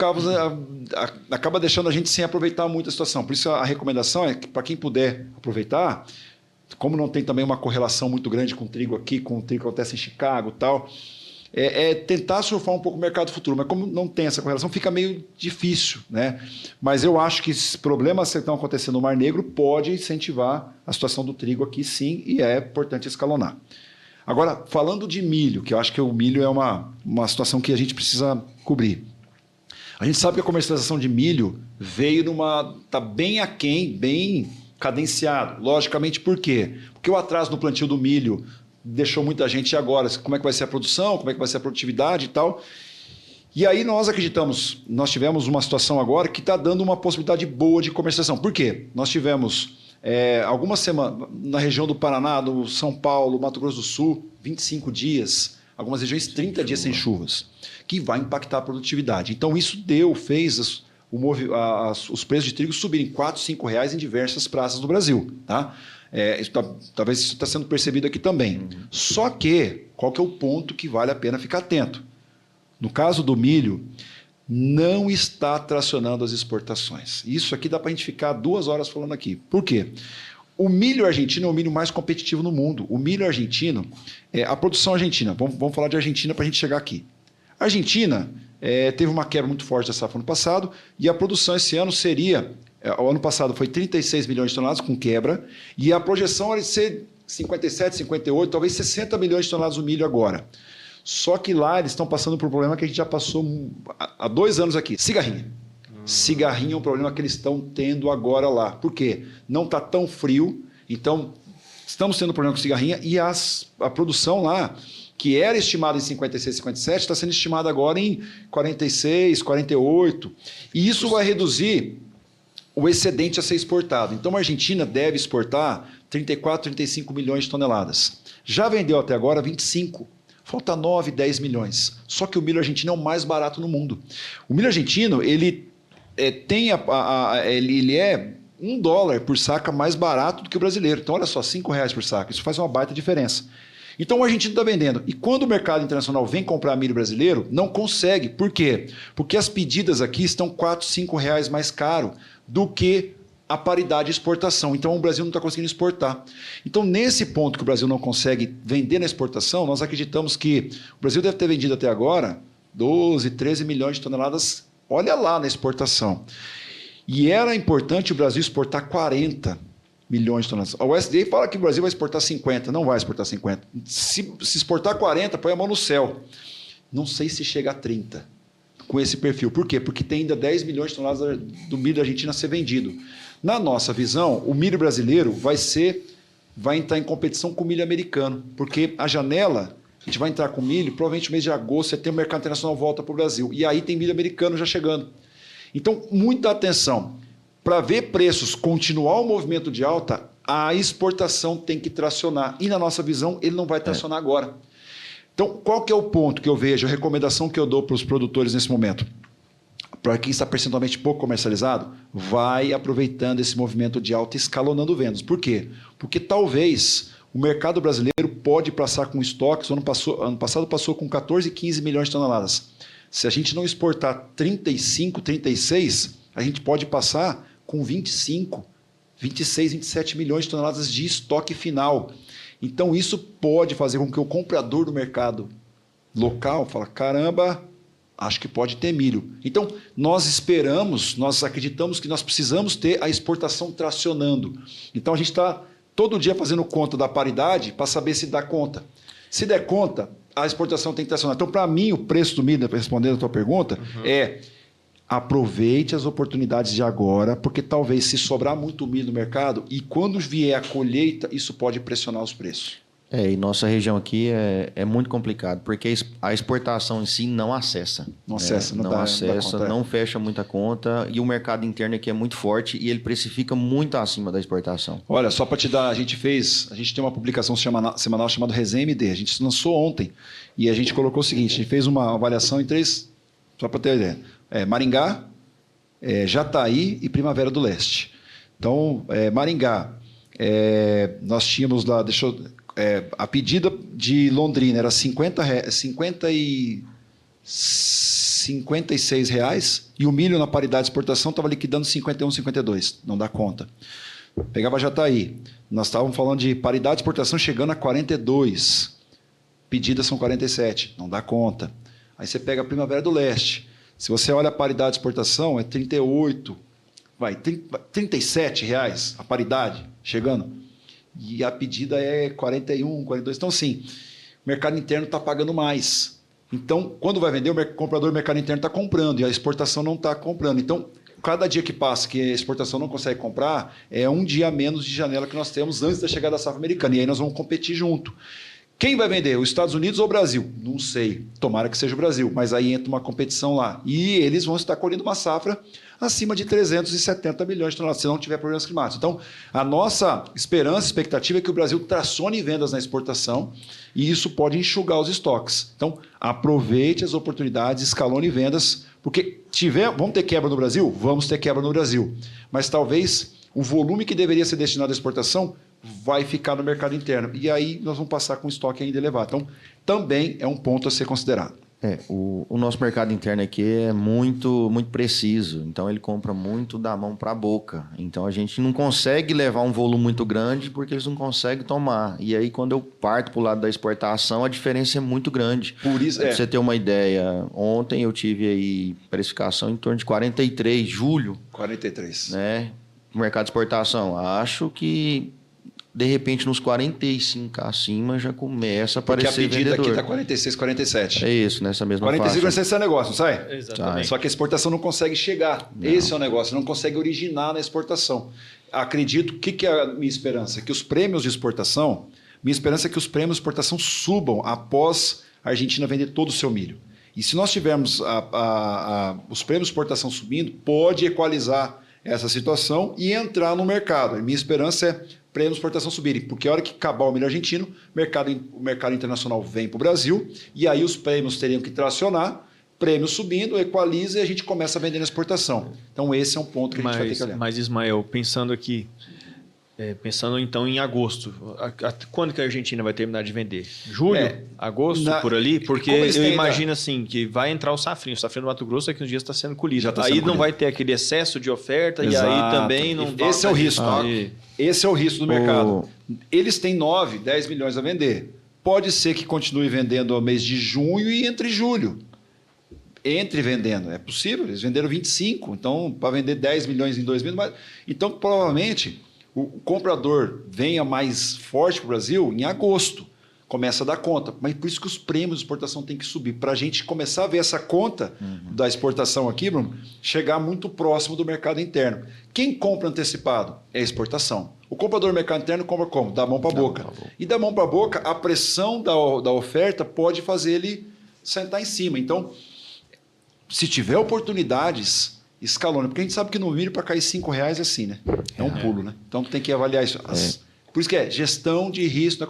acaba deixando a gente sem aproveitar muito a situação. Por isso a recomendação é que para quem puder aproveitar, como não tem também uma correlação muito grande com o trigo aqui, com o trigo que acontece em Chicago e tal, tentar surfar um pouco o mercado futuro, mas como não tem essa correlação, fica meio difícil, né? Mas eu acho que esses problemas que estão acontecendo no Mar Negro pode incentivar a situação do trigo aqui, sim, e é importante escalonar. Agora, falando de milho, que eu acho que o milho é uma situação que a gente precisa cobrir. A gente sabe que a comercialização de milho está bem aquém, bem cadenciado. Logicamente, por quê? Porque o atraso no plantio do milho deixou muita gente agora, como é que vai ser a produção, como é que vai ser a produtividade e tal. E aí nós tivemos uma situação agora que está dando uma possibilidade boa de comercialização. Por quê? Nós tivemos algumas semanas na região do Paraná, do São Paulo, Mato Grosso do Sul, 25 dias, algumas regiões 30 dias sem chuvas, que vai impactar a produtividade. Então isso fez os preços de trigo subirem R$4, R$5 em diversas praças do Brasil, tá? Talvez isso está sendo percebido aqui também. Só que, qual que é o ponto que vale a pena ficar atento? No caso do milho, não está tracionando as exportações. Isso aqui dá para a gente ficar 2 horas falando aqui. Por quê? O milho argentino é o milho mais competitivo no mundo. O milho argentino, a produção argentina, vamos falar de Argentina para a gente chegar aqui. A Argentina teve uma quebra muito forte da safra ano passado e a produção esse ano seria... O ano passado foi 36 milhões de toneladas com quebra e a projeção era de ser 57, 58, talvez 60 milhões de toneladas o milho agora. Só que lá eles estão passando por um problema que a gente já passou há 2 anos aqui. Cigarrinha. Cigarrinha é um problema que eles estão tendo agora lá. Por quê? Não está tão frio, então estamos tendo problema com cigarrinha e a produção lá, que era estimada em 56, 57, está sendo estimada agora em 46, 48. E isso vai reduzir o excedente a ser exportado. Então, a Argentina deve exportar 34, 35 milhões de toneladas. Já vendeu até agora 25. Falta 9, 10 milhões. Só que o milho argentino é o mais barato no mundo. O milho argentino, ele é $1 por saca mais barato do que o brasileiro. Então, olha só, R$5 por saca. Isso faz uma baita diferença. Então, o argentino está vendendo. E quando o mercado internacional vem comprar milho brasileiro, não consegue. Por quê? Porque as pedidas aqui estão R$4, R$5 mais caro do que a paridade de exportação. Então, o Brasil não está conseguindo exportar. Então, nesse ponto que o Brasil não consegue vender na exportação, nós acreditamos que o Brasil deve ter vendido até agora 12, 13 milhões de toneladas, olha lá, na exportação. E era importante o Brasil exportar 40 milhões de toneladas. A USDA fala que o Brasil vai exportar 50, não vai exportar 50. Se exportar 40, põe a mão no céu. Não sei se chega a 30. Com esse perfil. Por quê? Porque tem ainda 10 milhões de toneladas do milho da Argentina a ser vendido. Na nossa visão, o milho brasileiro vai entrar em competição com o milho americano, porque a janela, a gente vai entrar com milho, provavelmente no mês de agosto, setembro, o mercado internacional volta para o Brasil. E aí tem milho americano já chegando. Então, muita atenção. Para ver preços continuar o movimento de alta, a exportação tem que tracionar. E na nossa visão, ele não vai tracionar agora. Então, qual que é o ponto que eu vejo, a recomendação que eu dou para os produtores nesse momento? Para quem está percentualmente pouco comercializado, vai aproveitando esse movimento de alta e escalonando vendas. Por quê? Porque talvez o mercado brasileiro pode passar com estoques, ano passado passou com 14, 15 milhões de toneladas. Se a gente não exportar 35, 36, a gente pode passar com 25, 26, 27 milhões de toneladas de estoque final. Então, isso pode fazer com que o comprador do mercado local fale, caramba, acho que pode ter milho. Então, nós acreditamos que nós precisamos ter a exportação tracionando. Então, a gente está todo dia fazendo conta da paridade para saber se dá conta. Se der conta, a exportação tem que tracionar. Então, para mim, o preço do milho, respondendo a tua pergunta, é aproveite as oportunidades de agora, porque talvez se sobrar muito milho no mercado e quando vier a colheita, isso pode pressionar os preços. E nossa região aqui é muito complicado, porque a exportação em si não acessa. Não acessa, não acessa, não fecha muita conta, e o mercado interno aqui é muito forte e ele precifica muito acima da exportação. Olha, só para te dar, a gente tem uma publicação semanal chamada Resenha MD, a gente lançou ontem e a gente colocou o seguinte, a gente fez uma avaliação em 3, só para ter ideia, Maringá, Jataí e Primavera do Leste. Então, Maringá, nós tínhamos lá, a pedida de Londrina era R$ 56 reais, e o milho na paridade de exportação estava liquidando 51, 52. Não dá conta. Pegava Jataí. Nós estávamos falando de paridade de exportação chegando a 42. Pedidas são 47. Não dá conta. Aí você pega a Primavera do Leste. Se você olha a paridade de exportação, é 38. 37 reais a paridade chegando. E a pedida é 41, 42. Então, sim, o mercado interno está pagando mais. Então, quando vai vender, o comprador do mercado interno está comprando e a exportação não está comprando. Então, cada dia que passa que a exportação não consegue comprar, é um dia a menos de janela que nós temos antes da chegada da safra americana. E aí nós vamos competir junto. Quem vai vender? Os Estados Unidos ou o Brasil? Não sei. Tomara que seja o Brasil. Mas aí entra uma competição lá. E eles vão estar colhendo uma safra acima de 370 milhões de toneladas, se não tiver problemas climáticos. Então, a nossa esperança, expectativa é que o Brasil tracione vendas na exportação e isso pode enxugar os estoques. Então, aproveite as oportunidades, escalone vendas, porque vamos ter quebra no Brasil? Vamos ter quebra no Brasil. Mas talvez o volume que deveria ser destinado à exportação vai ficar no mercado interno. E aí nós vamos passar com estoque ainda elevado. Então, também é um ponto a ser considerado. O nosso mercado interno aqui é muito, muito preciso. Então, ele compra muito da mão para a boca. Então, a gente não consegue levar um volume muito grande porque eles não conseguem tomar. E aí, quando eu parto para o lado da exportação, a diferença é muito grande. Por isso, Para você ter uma ideia, ontem eu tive aí precificação em torno de 43, julho. 43. Né? No mercado de exportação. Acho que de repente, nos 45 acima, já começa a aparecer vendedor. Porque a pedida aqui está 46, 47. É isso, nessa mesma 46, faixa. 46 é negócio, não sai? Exatamente. Só que a exportação não consegue chegar. Não. Esse é o negócio, não consegue originar na exportação. Acredito, o que é a minha esperança? Que os prêmios de exportação, minha esperança é que os prêmios de exportação subam após a Argentina vender todo o seu milho. E se nós tivermos os prêmios de exportação subindo, pode equalizar essa situação e entrar no mercado. A minha esperança é prêmios de exportação subirem, porque a hora que acabar o milho argentino, o mercado internacional vem para o Brasil e aí os prêmios teriam que tracionar, prêmio subindo, equaliza e a gente começa a vender na exportação. Então esse é um ponto que a gente vai ter que olhar. Mas Ismael, pensando aqui, pensando então em agosto, quando que a Argentina vai terminar de vender? Julho? Agosto, por ali? Porque eu imagino assim, que vai entrar o safrinho do Mato Grosso daqui uns dias está sendo colhido. Já tá aí sendo não colhido. vai ter aquele excesso de oferta. Exato. E aí também não vai... Esse é o risco. Esse é o risco do mercado. Eles têm 9, 10 milhões a vender. Pode ser que continue vendendo no mês de junho e entre julho. Entre vendendo. É possível. Eles venderam 25. Então, para vender 10 milhões em 2 mil... Então, provavelmente, o comprador venha mais forte para o Brasil em agosto. Começa a dar conta. Mas por isso que os prêmios de exportação têm que subir. Para a gente começar a ver essa conta da exportação aqui, Bruno, chegar muito próximo do mercado interno. Quem compra antecipado é a exportação. O comprador do mercado interno compra como? Da mão para a boca. E da mão para a boca, a pressão da oferta pode fazer ele sentar em cima. Então, se tiver oportunidades, escalone. Porque a gente sabe que no milho, para cair R$5 é assim, né? É um pulo, né? Então, tem que avaliar isso. Por isso que é gestão de risco.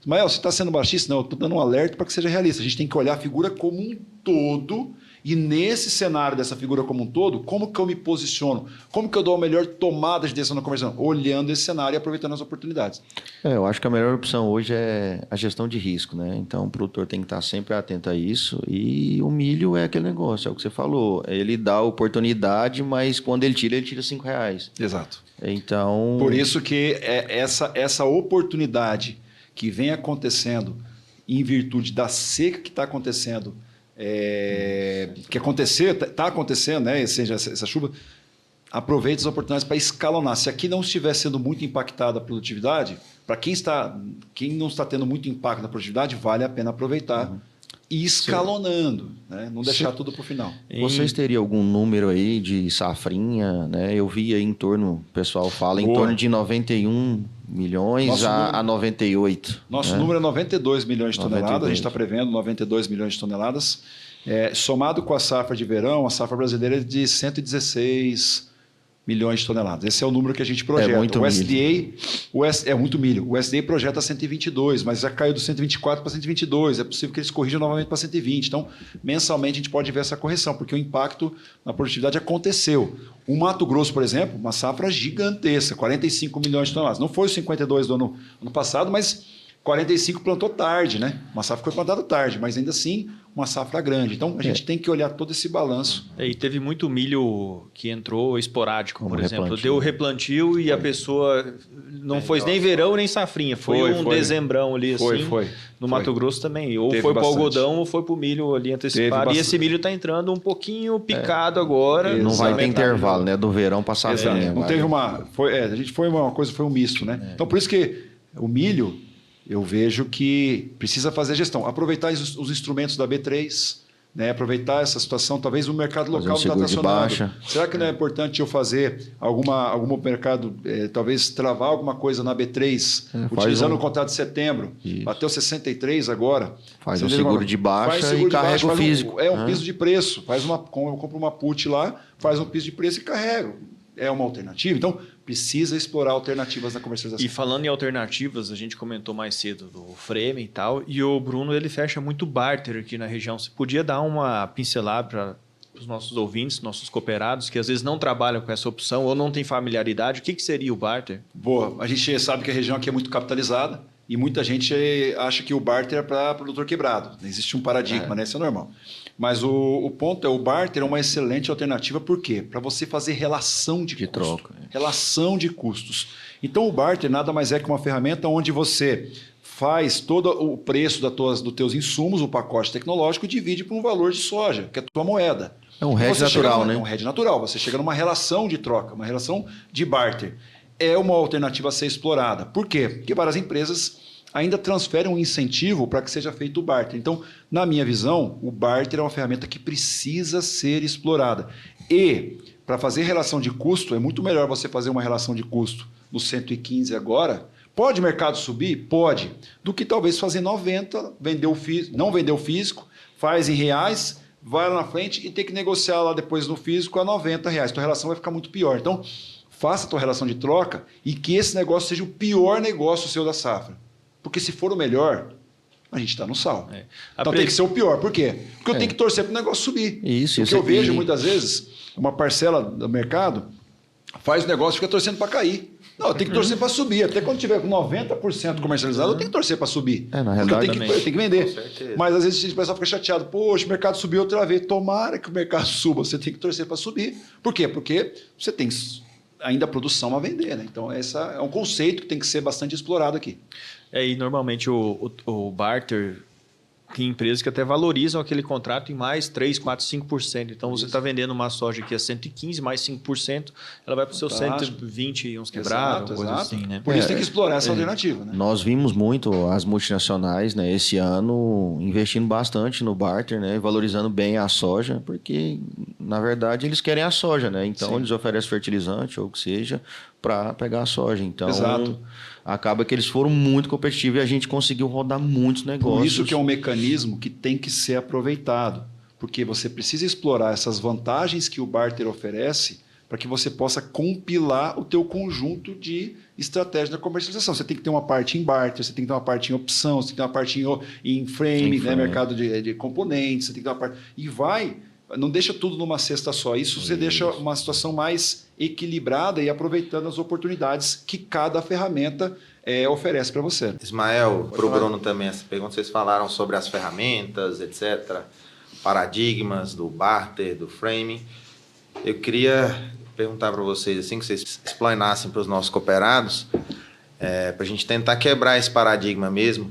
Ismael, você está sendo baixista? Não, eu estou dando um alerta para que seja realista. A gente tem que olhar a figura como um todo e nesse cenário dessa figura como um todo, como que eu me posiciono? Como que eu dou a melhor tomada de decisão na conversão? Olhando esse cenário e aproveitando as oportunidades. Eu acho que a melhor opção hoje é a gestão de risco, né? Então, o produtor tem que estar sempre atento a isso e o milho é aquele negócio, é o que você falou. Ele dá oportunidade, mas quando ele tira R$5. Exato. Então... Por isso que essa oportunidade que vem acontecendo em virtude da seca que está acontecendo, está acontecendo, né? Ou seja, essa chuva, aproveite as oportunidades para escalonar. Se aqui não estiver sendo muito impactada a produtividade, para quem não está tendo muito impacto na produtividade, vale a pena aproveitar e ir escalonando, né? Não deixar tudo para o final. Vocês teriam algum número aí de safrinha, né? Eu vi aí em torno, o pessoal fala, em torno de 91 milhões a 98. Nosso número é 92 milhões de toneladas, a gente está prevendo 92 milhões de toneladas. Somado com a safra de verão, a safra brasileira é de 116 milhões de toneladas. Esse é o número que a gente projeta. É muito milho. É muito milho. O USDA projeta 122, mas já caiu do 124 para 122. É possível que eles corrijam novamente para 120. Então, mensalmente, a gente pode ver essa correção, porque o impacto na produtividade aconteceu. O Mato Grosso, por exemplo, uma safra gigantesca, 45 milhões de toneladas. Não foi os 52 do ano passado, mas 45 plantou tarde, né? Uma safra foi plantada tarde, mas ainda assim uma safra grande. Então a gente tem que olhar todo esse balanço. E teve muito milho que entrou esporádico, como por exemplo. replantio. Deu replantio e a pessoa não foi nem verão nem safrinha. Foi dezembrão ali assim. No Mato Grosso também. Ou foi para o algodão ou foi para o milho ali antecipado. E esse milho está entrando um pouquinho picado agora. Não vai ter intervalo, né? Do verão para safrinha. Não teve uma... foi um misto, né? Então por isso que o milho... Eu vejo que precisa fazer gestão. Aproveitar os instrumentos da B3, né? Aproveitar essa situação. Talvez o mercado local não está tracionando. Será que não é importante eu fazer algum mercado, talvez travar alguma coisa na B3, utilizando o contrato de setembro? Bateu 63 agora. Faz um seguro de baixa e carrega o físico. Um piso de preço. Eu compro uma put lá, faz um piso de preço e carrego. É uma alternativa. Então, precisa explorar alternativas na comercialização. E falando em alternativas, a gente comentou mais cedo do frame e tal, e o Bruno ele fecha muito barter aqui na região. Você podia dar uma pincelada para os nossos ouvintes, nossos cooperados, que às vezes não trabalham com essa opção ou não têm familiaridade. O que seria o barter? Boa. A gente sabe que a região aqui é muito capitalizada e muita gente acha que o barter é para produtor quebrado. Existe um paradigma, né? Isso é normal. Mas o ponto é, o barter é uma excelente alternativa, por quê? Para você fazer relação de custo. Troca. Relação de custos. Então, o barter nada mais é que uma ferramenta onde você faz todo o preço dos teus insumos, o pacote tecnológico, e divide por um valor de soja, que é a tua moeda. É um hedge natural, né? É um hedge natural. Você chega numa relação de troca, uma relação de barter. É uma alternativa a ser explorada. Por quê? Porque várias empresas ainda transferem um incentivo para que seja feito o barter. Então, na minha visão, o barter é uma ferramenta que precisa ser explorada. E, para fazer relação de custo, é muito melhor você fazer uma relação de custo no 115 agora. Pode o mercado subir? Pode. Do que talvez fazer 90, não vender o físico, faz em reais, vai lá na frente e ter que negociar lá depois no físico a R$90. Tua relação vai ficar muito pior. Então, faça a tua relação de troca e que esse negócio seja o pior negócio seu da safra. Porque se for o melhor, a gente está no sal. Então tem que ser o pior. Por quê? Porque eu tenho que torcer para o negócio subir. Porque eu vejo muitas vezes uma parcela do mercado faz o negócio e fica torcendo para cair. Não, eu tenho que torcer para subir. Até quando tiver com 90% comercializado, eu tenho que torcer para subir. Na realidade, eu tenho que vender. Mas às vezes o pessoal fica chateado. Poxa, o mercado subiu outra vez. Tomara que o mercado suba. Você tem que torcer para subir. Por quê? Porque você tem ainda produção a vender, né? Então, esse é um conceito que tem que ser bastante explorado aqui. E normalmente o barter tem empresas que até valorizam aquele contrato em mais 3, 4, 5%. Então, você está vendendo uma soja aqui a 115, mais 5%, ela vai para o seu 120 e uns quebrados, coisa assim, né? Por isso tem que explorar essa alternativa, né? Nós vimos muito as multinacionais, né, esse ano investindo bastante no barter, né, valorizando bem a soja, porque, na verdade, eles querem a soja, né? Então, eles oferecem fertilizante ou o que seja para pegar a soja. Então, acaba que eles foram muito competitivos e a gente conseguiu rodar muitos negócios. Por isso que é um mecanismo que tem que ser aproveitado, porque você precisa explorar essas vantagens que o barter oferece para que você possa compilar o teu conjunto de estratégia da comercialização. Você tem que ter uma parte em barter, você tem que ter uma parte em opção, você tem que ter uma parte em frame, né, mercado de componentes, você tem que ter uma parte... Não deixa tudo numa cesta só. Isso você deixa uma situação mais equilibrada e aproveitando as oportunidades que cada ferramenta oferece para você. Ismael, para o Bruno também, essa pergunta, vocês falaram sobre as ferramentas, etc., paradigmas do barter, do framing. Eu queria perguntar para vocês, assim, que vocês explanassem para os nossos cooperados, para a gente tentar quebrar esse paradigma mesmo.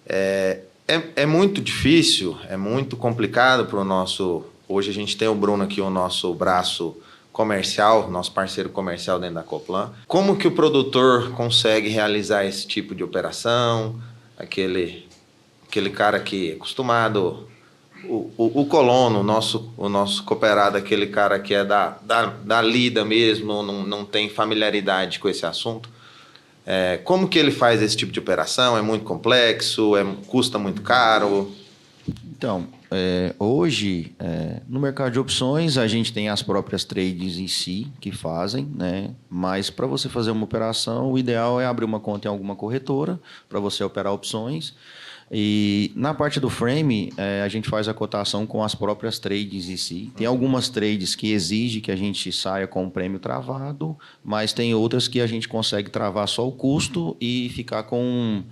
É muito difícil, é muito complicado para o nosso... Hoje a gente tem o Bruno aqui, o nosso braço comercial, nosso parceiro comercial dentro da Coplan. Como que o produtor consegue realizar esse tipo de operação? Aquele cara que é acostumado... O colono, o nosso cooperado, aquele cara que é da lida mesmo, não tem familiaridade com esse assunto. Como que ele faz esse tipo de operação? É muito complexo? Custa muito caro? Então, hoje, no mercado de opções, a gente tem as próprias trades em si que fazem, né? Mas para você fazer uma operação, o ideal é abrir uma conta em alguma corretora para você operar opções. E na parte do frame, a gente faz a cotação com as próprias trades em si. Tem algumas trades que exigem que a gente saia com o prêmio travado, mas tem outras que a gente consegue travar só o custo e ficar com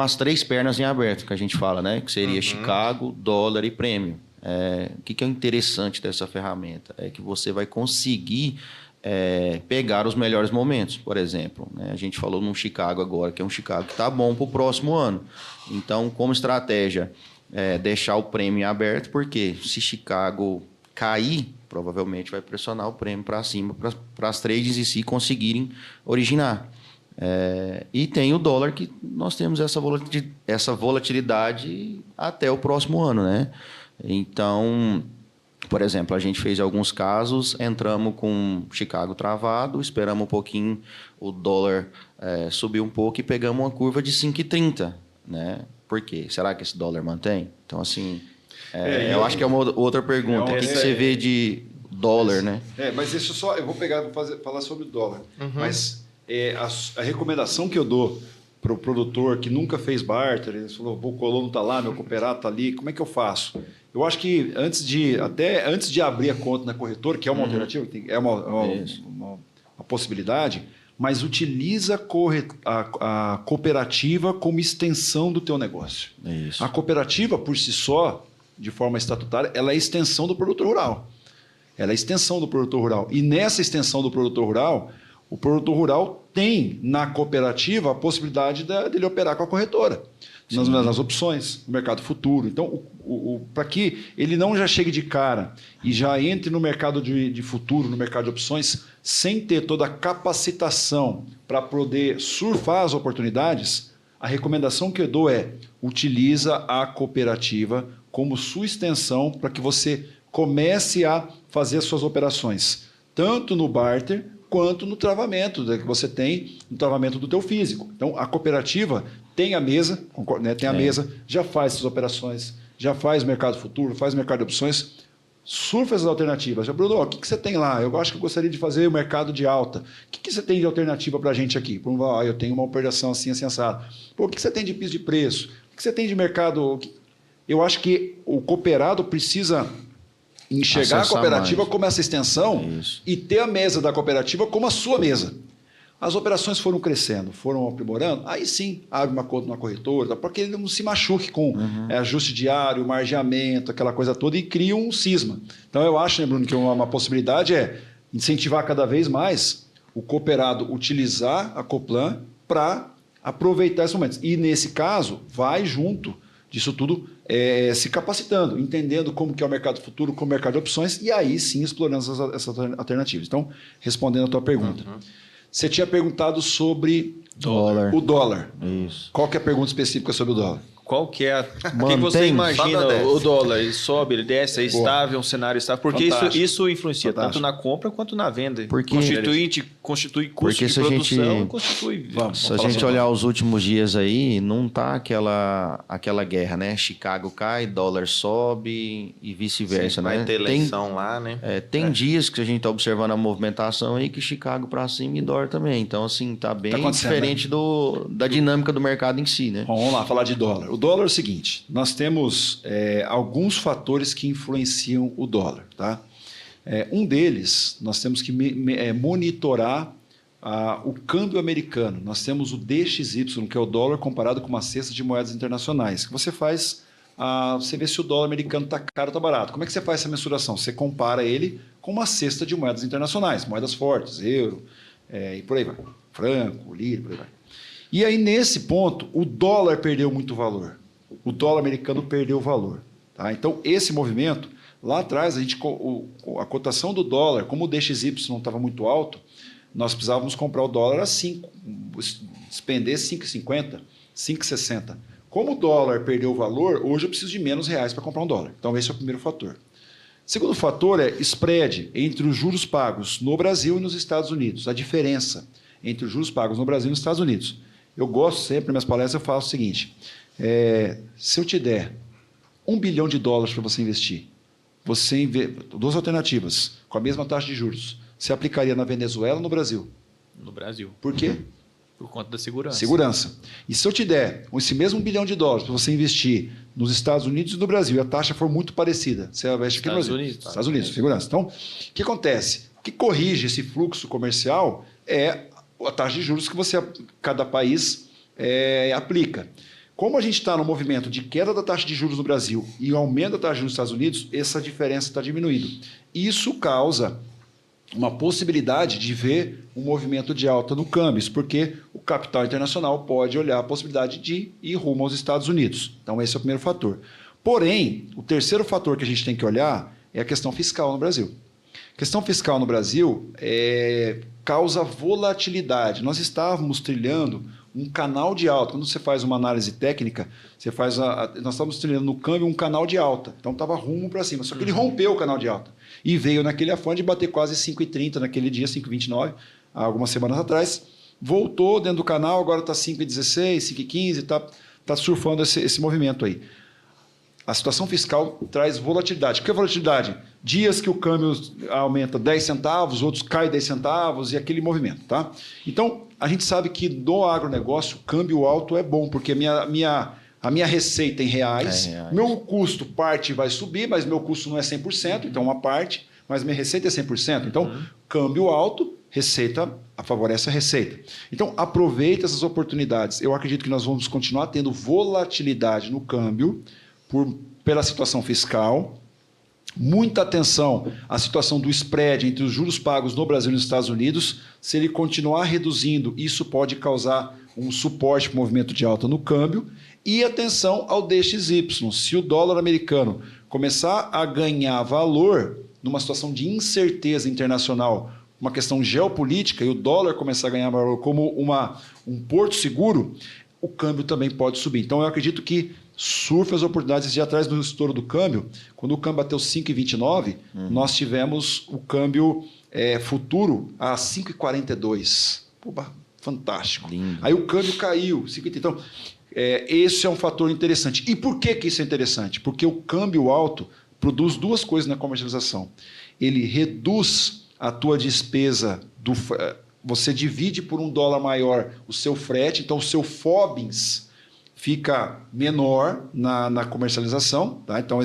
as 3 pernas em aberto, que a gente fala, né? Que seria Chicago, dólar e prêmio. O que é interessante dessa ferramenta? É que você vai conseguir pegar os melhores momentos. Por exemplo, né? A gente falou num Chicago agora, que é um Chicago que está bom para o próximo ano. Então, como estratégia, deixar o prêmio aberto, porque se Chicago cair, provavelmente vai pressionar o prêmio para cima, para as trades em si conseguirem originar. E tem o dólar, que nós temos essa volatilidade até o próximo ano, né? Então, por exemplo, a gente fez alguns casos, entramos com Chicago travado, esperamos um pouquinho o dólar subir um pouco e pegamos uma curva de 5,30, né? Por quê? Será que esse dólar mantém? Então, assim, eu acho que é uma outra pergunta. O que você vê de dólar, né? Mas deixa só, eu vou falar sobre o dólar. Mas a recomendação que eu dou para o produtor que nunca fez barter, ele falou, o colono está lá, meu cooperado está ali, como é que eu faço? Eu acho que antes de abrir a conta na corretora, que é uma alternativa, é uma possibilidade, mas utiliza a cooperativa como extensão do teu negócio. Isso. A cooperativa, por si só, de forma estatutária, ela é extensão do produtor rural. Ela é extensão do produtor rural. E nessa extensão do produtor rural, o produtor rural tem na cooperativa a possibilidade dele operar com a corretora. Nas opções, no mercado futuro. Então, para que ele não já chegue de cara e já entre no mercado de futuro, no mercado de opções, sem ter toda a capacitação para poder surfar as oportunidades, a recomendação que eu dou utiliza a cooperativa como sua extensão para que você comece a fazer as suas operações, tanto no barter quanto no travamento que você tem, no travamento do teu físico. Então, a cooperativa tem a mesa, né, já faz essas operações, já faz mercado futuro, faz mercado de opções, surfa essas alternativas. Já, Bruno, o que você tem lá? Eu acho que eu gostaria de fazer o mercado de alta. O que você tem de alternativa para a gente aqui? Eu tenho uma operação assim, assim, assado. O que você tem de piso de preço? O que você tem de mercado? Eu acho que o cooperado precisa enxergar a cooperativa como essa extensão e ter a mesa da cooperativa como a sua mesa. As operações foram crescendo, foram aprimorando, aí sim, abre uma conta na corretora, para que ele não se machuque com ajuste diário, margeamento, aquela coisa toda, e cria um cisma. Então, eu acho, né, Bruno, que uma possibilidade é incentivar cada vez mais o cooperado utilizar a Coplan para aproveitar esses momentos. E, nesse caso, vai junto disso tudo se capacitando, entendendo como que é o mercado futuro, como é o mercado de opções, e aí sim explorando essas alternativas. Então, respondendo a tua pergunta. Você tinha perguntado sobre o dólar. Isso. Qual que é a pergunta específica sobre o dólar? Qual que é o que você imagina o dólar? Ele sobe, ele desce, é estável, um cenário estável? Porque isso influencia tanto na compra quanto na venda. Porque constitui custo de produção, constitui... Se a gente olhar os últimos dias aí, não está aquela guerra, né? Chicago cai, dólar sobe e vice-versa, né? Vai ter eleição lá, né? Tem dias que a gente está observando a movimentação aí que Chicago para cima e dólar também. Então, assim, está bem diferente da dinâmica do mercado em si, né? Bom, vamos lá, falar de dólar. O dólar é o seguinte, nós temos alguns fatores que influenciam o dólar. Tá? Um deles, nós temos que monitorar o câmbio americano. Nós temos o DXY, que é o dólar comparado com uma cesta de moedas internacionais. Que você faz, você vê se o dólar americano está caro ou está barato. Como é que você faz essa mensuração? Você compara ele com uma cesta de moedas internacionais, moedas fortes, euro, e por aí vai. Franco, lira, por aí vai. E aí, nesse ponto, o dólar perdeu muito valor. O dólar americano perdeu valor. Tá? Então, esse movimento, lá atrás, a cotação do dólar, como o DXY não estava muito alto, nós precisávamos comprar o dólar a 5, despender 5,50, 5,60. Como o dólar perdeu valor, hoje eu preciso de menos reais para comprar um dólar. Então, esse é o primeiro fator. Segundo fator é spread entre os juros pagos no Brasil e nos Estados Unidos. A diferença entre os juros pagos no Brasil e nos Estados Unidos. Eu gosto sempre, nas minhas palestras, eu faço o seguinte. Se eu te der $1 bilhão para você investir, duas alternativas, com a mesma taxa de juros, você aplicaria na Venezuela ou no Brasil? No Brasil. Por quê? Por conta da segurança. Segurança. E se eu te der esse mesmo $1 bilhão para você investir nos Estados Unidos e no Brasil, e a taxa for muito parecida, você investe aqui no Brasil. Estados Unidos, segurança. Então, o que acontece? O que corrige esse fluxo comercial é a taxa de juros que cada país aplica. Como a gente está no movimento de queda da taxa de juros no Brasil e aumento da taxa de juros nos Estados Unidos, essa diferença está diminuindo. Isso causa uma possibilidade de ver um movimento de alta no câmbio, isso porque o capital internacional pode olhar a possibilidade de ir rumo aos Estados Unidos. Então, esse é o primeiro fator. Porém, o terceiro fator que a gente tem que olhar é a questão fiscal no Brasil. A questão fiscal no Brasil causa volatilidade. Nós estávamos trilhando um canal de alta. Quando você faz uma análise técnica, nós estávamos trilhando no câmbio um canal de alta. Então, estava rumo para cima. Só que ele rompeu o canal de alta. E veio naquele afã de bater quase 5,30 naquele dia, 5,29, há algumas semanas atrás. Voltou dentro do canal, agora está 5,16, 5,15, está surfando esse movimento aí. A situação fiscal traz volatilidade. O que é volatilidade? Dias que o câmbio aumenta 10 centavos, outros cai 10 centavos e aquele movimento. Tá? Então, a gente sabe que no agronegócio, o câmbio alto é bom, porque a minha receita em reais, meu custo parte vai subir, mas meu custo não é 100%, então uma parte, mas minha receita é 100%. Então, câmbio alto, receita favorece a receita. Então, aproveita essas oportunidades. Eu acredito que nós vamos continuar tendo volatilidade no câmbio pela situação fiscal. Muita atenção à situação do spread entre os juros pagos no Brasil e nos Estados Unidos. Se ele continuar reduzindo, isso pode causar um suporte para o movimento de alta no câmbio. E atenção ao DXY. Se o dólar americano começar a ganhar valor numa situação de incerteza internacional, uma questão geopolítica, e o dólar começar a ganhar valor como um porto seguro, o câmbio também pode subir. Então, eu acredito que surfa as oportunidades. De atrás do estouro do câmbio, quando o câmbio bateu 5,29, nós tivemos o câmbio futuro a 5,42. Fantástico. Lindo. Aí o câmbio caiu. 5,30. Então, esse é um fator interessante. E por que isso é interessante? Porque o câmbio alto produz duas coisas na comercialização. Ele reduz a tua despesa, você divide por $1 maior o seu frete, então o seu FOBINS fica menor na comercialização. Tá? Então,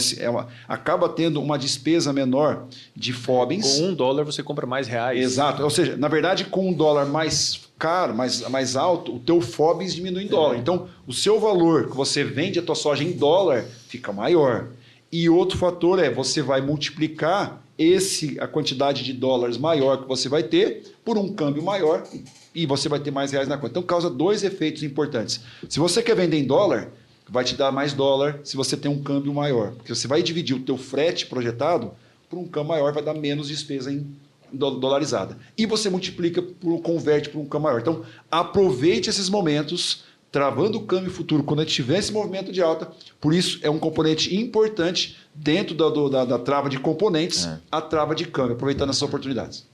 acaba tendo uma despesa menor de FOBINS. Com $1 você compra mais reais. Exato. Ou seja, na verdade, com $1 mais caro, mais alto, o teu FOBINS diminui em dólar. Então, o seu valor que você vende a tua soja em dólar fica maior. E outro fator você vai multiplicar a quantidade de dólares maior que você vai ter por um câmbio maior e você vai ter mais reais na conta. Então, causa dois efeitos importantes. Se você quer vender em dólar, vai te dar mais dólar se você tem um câmbio maior. Porque você vai dividir o teu frete projetado por um câmbio maior, vai dar menos despesa em dolarizada. E você converte por um câmbio maior. Então, aproveite esses momentos, travando o câmbio futuro quando a gente tiver esse movimento de alta. Por isso, é um componente importante dentro da trava de componentes, a trava de câmbio, aproveitando essas oportunidades.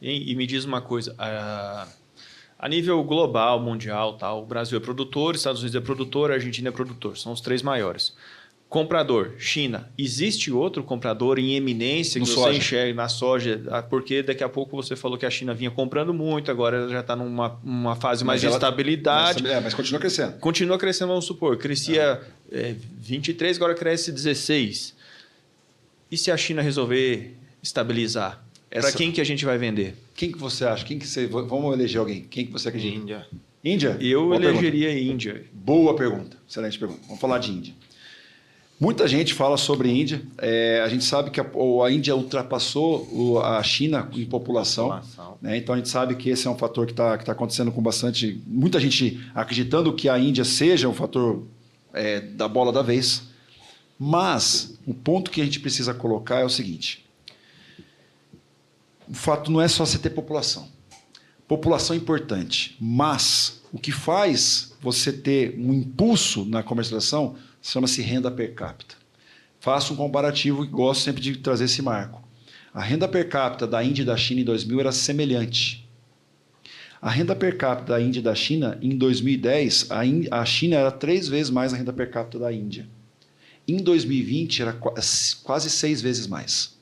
E me diz uma coisa, a nível global, mundial, tal, o Brasil é produtor, Estados Unidos é produtor, a Argentina é produtor, são os três maiores. Comprador, China. Existe outro comprador em eminência que você enxerga na soja? Porque daqui a pouco você falou que a China vinha comprando muito, agora ela já está numa fase mais de estabilidade. Mas continua crescendo. Continua crescendo, vamos supor. Crescia 23, agora cresce 16. E se a China resolver estabilizar? Para quem que a gente vai vender? Quem que você acha? Vamos eleger alguém. Quem que você acredita? Índia. Índia? Eu elegeria Índia. Boa pergunta. Excelente pergunta. Vamos falar de Índia. Muita gente fala sobre Índia. A gente sabe que a Índia ultrapassou a China em população. Né? Então a gente sabe que esse é um fator que está acontecendo com bastante... Muita gente acreditando que a Índia seja um fator da bola da vez. Mas o ponto que a gente precisa colocar é o seguinte. O fato não é só você ter população. População é importante, mas o que faz você ter um impulso na comercialização chama-se renda per capita. Faço um comparativo e gosto sempre de trazer esse marco. A renda per capita da Índia e da China em 2000 era semelhante. A renda per capita da Índia e da China, em 2010, a China era 3 vezes mais a renda per capita da Índia. Em 2020, era quase 6 vezes mais.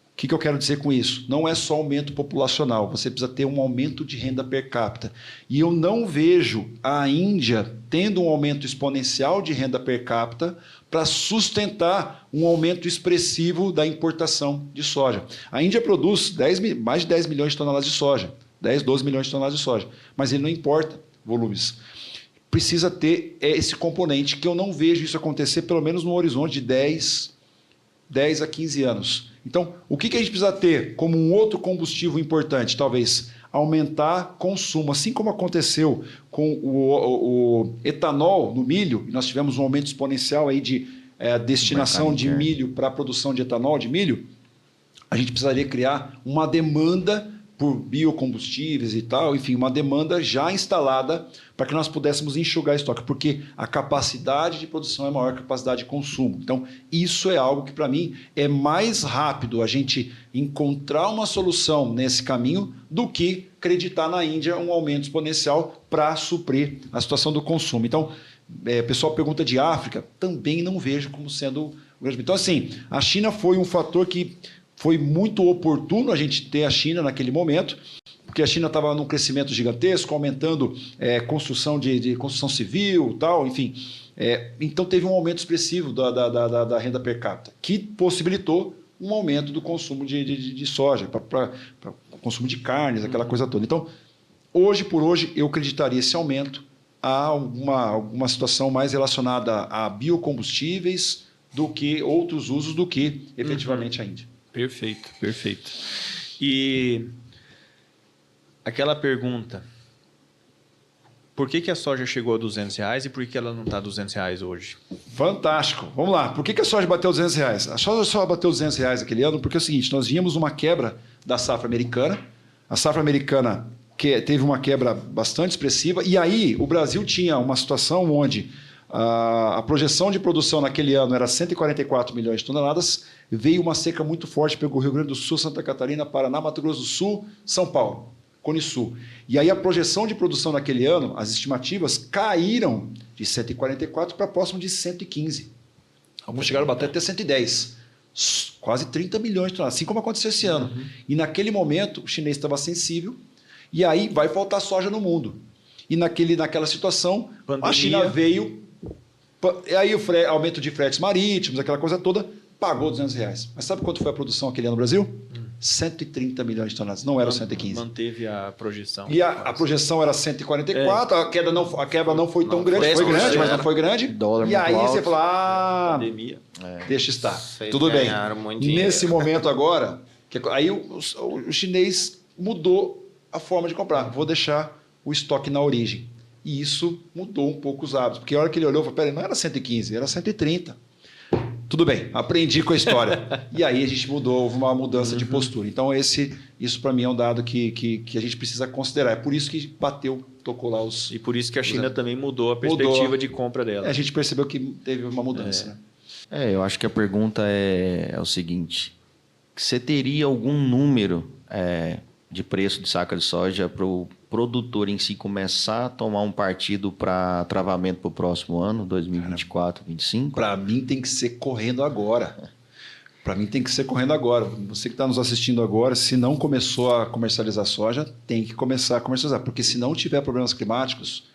O que eu quero dizer com isso? Não é só aumento populacional, você precisa ter um aumento de renda per capita. E eu não vejo a Índia tendo um aumento exponencial de renda per capita para sustentar um aumento expressivo da importação de soja. A Índia produz mais de 10 milhões de toneladas de soja, 10, 12 milhões de toneladas de soja, mas ele não importa volumes. Precisa ter esse componente que eu não vejo isso acontecer, pelo menos no horizonte de 10 a 15 anos. Então, o que a gente precisa ter como um outro combustível importante? Talvez aumentar consumo, assim como aconteceu com o etanol no milho, nós tivemos um aumento exponencial aí de destinação de milho para a produção de etanol de milho, a gente precisaria criar uma demanda por biocombustíveis e tal, enfim, uma demanda já instalada para que nós pudéssemos enxugar estoque, porque a capacidade de produção é maior que a capacidade de consumo. Então, isso é algo que, para mim, é mais rápido a gente encontrar uma solução nesse caminho do que acreditar na Índia um aumento exponencial para suprir a situação do consumo. Então, o pessoal pergunta de África, também não vejo como sendo um grande... Então, assim, a China foi um fator que foi muito oportuno a gente ter a China naquele momento, porque a China estava num crescimento gigantesco, aumentando construção de construção civil, tal, enfim. Então teve um aumento expressivo da renda per capita, que possibilitou um aumento do consumo de soja, para consumo de carnes, aquela coisa toda. Então, hoje por hoje, eu acreditaria esse aumento a alguma situação mais relacionada a biocombustíveis do que outros usos do que efetivamente a Índia. Perfeito, perfeito. E aquela pergunta, por que a soja chegou a R$200 e por que ela não está a R$200 hoje? Fantástico. Vamos lá. Por que a soja bateu R$200? A soja só bateu R$200 aquele ano porque é o seguinte, nós vínhamos uma quebra da safra americana. A safra americana teve uma quebra bastante expressiva e aí o Brasil tinha uma situação onde a projeção de produção naquele ano era 144 milhões de toneladas, veio uma seca muito forte, pegou Rio Grande do Sul, Santa Catarina, Paraná, Mato Grosso do Sul, São Paulo, Cone Sul. E aí a projeção de produção naquele ano, as estimativas caíram de 144 para próximo de 115. Alguns chegaram a bater até 110. Quase 30 milhões de toneladas, assim como aconteceu esse ano. E naquele momento o chinês estava sensível e aí vai faltar soja no mundo. E naquela situação, pandemia. A China veio... E aí o aumento de fretes marítimos, aquela coisa toda, pagou R$200. Mas sabe quanto foi a produção aquele ano no Brasil? 130 milhões de toneladas, não era 115. Manteve a projeção. E a projeção era 144, a queda não foi tão grande, foi grande, mas não foi grande. Dólar e aí alto. você fala, pandemia. Deixa estar. Vocês Tudo bem. Nesse momento agora, aí o chinês mudou a forma de comprar. Vou deixar o estoque na origem. E isso mudou um pouco os hábitos. Porque a hora que ele olhou, falou, peraí, não era 115, era 130. Tudo bem, aprendi com a história. E aí a gente mudou, houve uma mudança de postura. Então isso para mim é um dado que a gente precisa considerar. É por isso que bateu, tocou lá os... E por isso que a China também mudou a perspectiva de compra dela. A gente percebeu que teve uma mudança. Eu acho que a pergunta é o seguinte. Você teria algum número de preço de saca de soja para o produtor em si começar a tomar um partido para travamento para o próximo ano, 2024, 2025? Para mim tem que ser correndo agora. Para mim tem que ser correndo agora. Você que está nos assistindo agora, se não começou a comercializar soja, tem que começar a comercializar. Porque se não tiver problemas climáticos,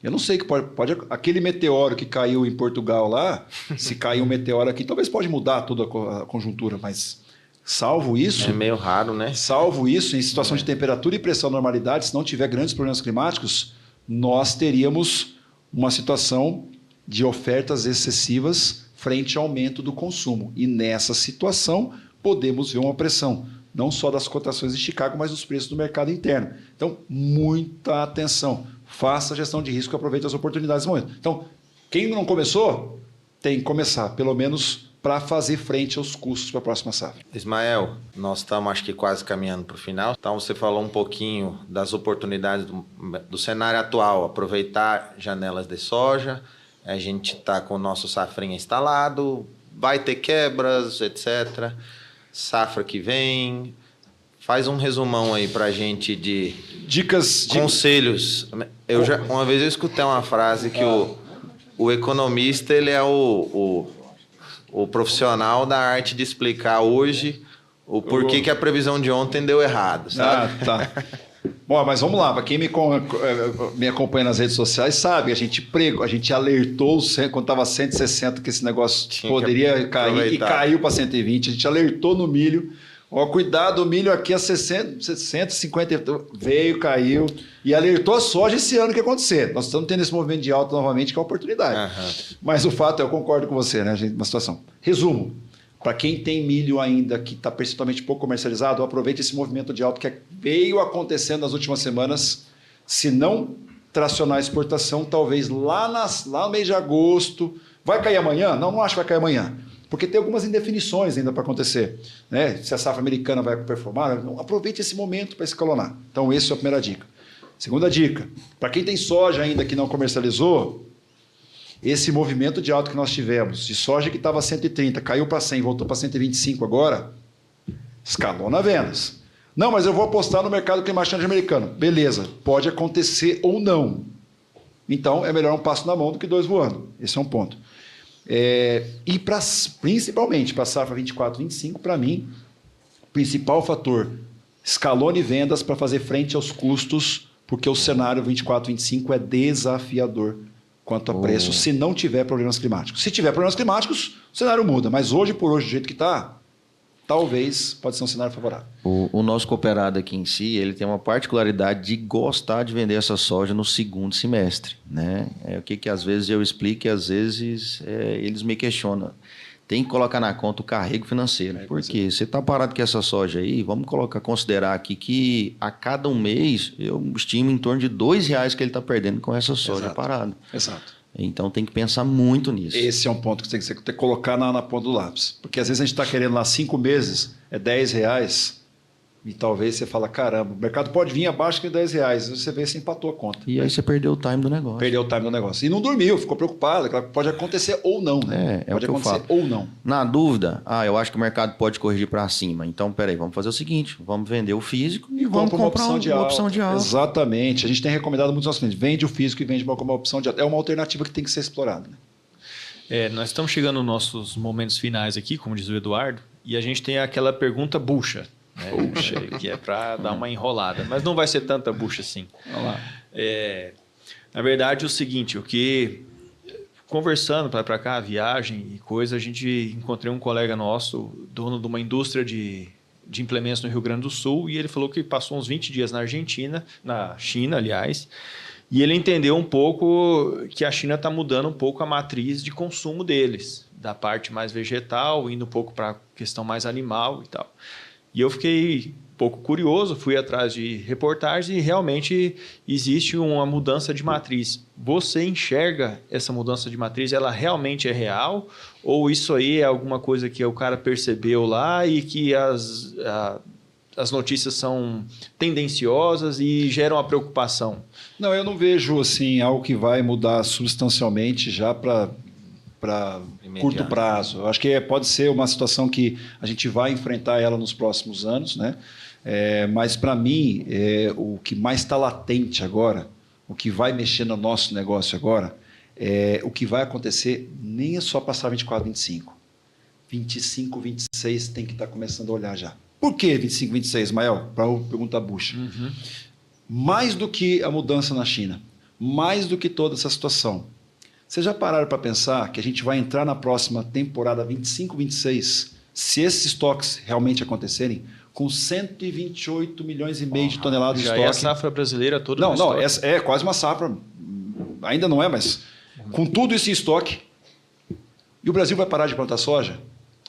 eu não sei que pode aquele meteoro que caiu em Portugal lá, se cair um meteoro aqui, talvez pode mudar toda a conjuntura, mas... Salvo isso... É meio raro, né? Salvo isso, em situação de temperatura e pressão normalidade, se não tiver grandes problemas climáticos, nós teríamos uma situação de ofertas excessivas frente ao aumento do consumo. E nessa situação, podemos ver uma pressão, não só das cotações de Chicago, mas dos preços do mercado interno. Então, muita atenção. Faça a gestão de risco e aproveite as oportunidades no momento. Então, quem não começou, tem que começar, pelo menos para fazer frente aos custos para a próxima safra. Ismael, nós estamos acho que quase caminhando para o final. Então você falou um pouquinho das oportunidades do cenário atual, aproveitar janelas de soja, a gente está com o nosso safrinha instalado, vai ter quebras, etc. Safra que vem. Faz um resumão aí para a gente de dicas, conselhos. Uma vez eu escutei uma frase que o economista ele é o profissional da arte de explicar hoje o porquê que a previsão de ontem deu errado, sabe? Tá. Bom, mas vamos lá. Para quem me acompanha nas redes sociais sabe, a gente alertou quando estava 160 que esse negócio poderia cair e caiu para 120. A gente alertou no milho. Ó, cuidado, o milho aqui a 150 veio, caiu e alertou a soja esse ano que ia acontecer. Nós estamos tendo esse movimento de alta novamente, que é a oportunidade. Mas o fato é, eu concordo com você, né, gente, uma situação. Resumo, para quem tem milho ainda que está percentualmente pouco comercializado, aproveite esse movimento de alta que veio acontecendo nas últimas semanas. Se não tracionar a exportação, talvez lá no mês de agosto. Vai cair amanhã? Não acho que vai cair amanhã. Porque tem algumas indefinições ainda para acontecer. Né? Se a safra americana vai performar, aproveite esse momento para escalonar. Então, essa é a primeira dica. Segunda dica, para quem tem soja ainda que não comercializou, esse movimento de alta que nós tivemos, de soja que estava 130, caiu para 100, voltou para 125 agora, escalona vendas. Não, mas eu vou apostar no mercado climático americano. Beleza, pode acontecer ou não. Então, é melhor um passo na mão do que dois voando. Esse é um ponto. E principalmente para a safra 24, 25, para mim, principal fator, escalone vendas para fazer frente aos custos, porque o cenário 24, 25 é desafiador quanto a preço, se não tiver problemas climáticos. Se tiver problemas climáticos, o cenário muda, mas hoje por hoje, do jeito que está, talvez pode ser um cenário favorável. O nosso cooperado aqui em si, ele tem uma particularidade de gostar de vender essa soja no segundo semestre, né? O que às vezes eu explico e às vezes eles me questionam. Tem que colocar na conta o carrego financeiro. Porque você está parado com essa soja aí, vamos considerar aqui que a cada um mês eu estimo em torno de R$2 que ele está perdendo com essa soja parada. Exato. Então tem que pensar muito nisso. Esse é um ponto que tem que colocar na ponta do lápis. Porque às vezes a gente está querendo lá 5 meses, é R$10, e talvez você fala, caramba, o mercado pode vir abaixo de R$10. Você vê se empatou a conta. E aí você perdeu o time do negócio. Perdeu o time do negócio. E não dormiu, ficou preocupado. Pode acontecer ou não, né? Pode acontecer ou não. Na dúvida, eu acho que o mercado pode corrigir para cima. Então, peraí, vamos fazer o seguinte, vamos vender o físico e vamos comprar uma opção de alta. Exatamente. A gente tem recomendado muito aos nossos clientes, vende o físico e vende como uma opção de alta. É uma alternativa que tem que ser explorada. Né? Nós estamos chegando nos nossos momentos finais aqui, como diz o Eduardo, e a gente tem aquela pergunta bucha. Que é para dar uma enrolada, mas não vai ser tanta bucha assim. Vamos lá. Na verdade, é o seguinte, conversando para cá, viagem e coisa, a gente encontrei um colega nosso, dono de uma indústria de implementos no Rio Grande do Sul, e ele falou que passou uns 20 dias na China, aliás, e ele entendeu um pouco que a China está mudando um pouco a matriz de consumo deles, da parte mais vegetal, indo um pouco para a questão mais animal e tal. E eu fiquei um pouco curioso, fui atrás de reportagens e realmente existe uma mudança de matriz. Você enxerga essa mudança de matriz, ela realmente é real? Ou isso aí é alguma coisa que o cara percebeu lá e que as notícias são tendenciosas e geram a preocupação? Não, eu não vejo assim, algo que vai mudar substancialmente já para curto prazo. Eu acho que pode ser uma situação que a gente vai enfrentar ela nos próximos anos, né? Mas para mim, o que mais está latente agora, o que vai mexer no nosso negócio agora, o que vai acontecer nem é só passar 24, 25. 25, 26 tem que estar começando a olhar já. Por que 25, 26, Mael? Para a pergunta bucha. Mais do que a mudança na China, mais do que toda essa situação, vocês já pararam para pensar que a gente vai entrar na próxima temporada 25, 26, se esses estoques realmente acontecerem, com 128 milhões e meio de toneladas de estoque? Já é a safra brasileira toda. Não, é quase uma safra. Ainda não é, mas com tudo isso em estoque, E o Brasil vai parar de plantar soja?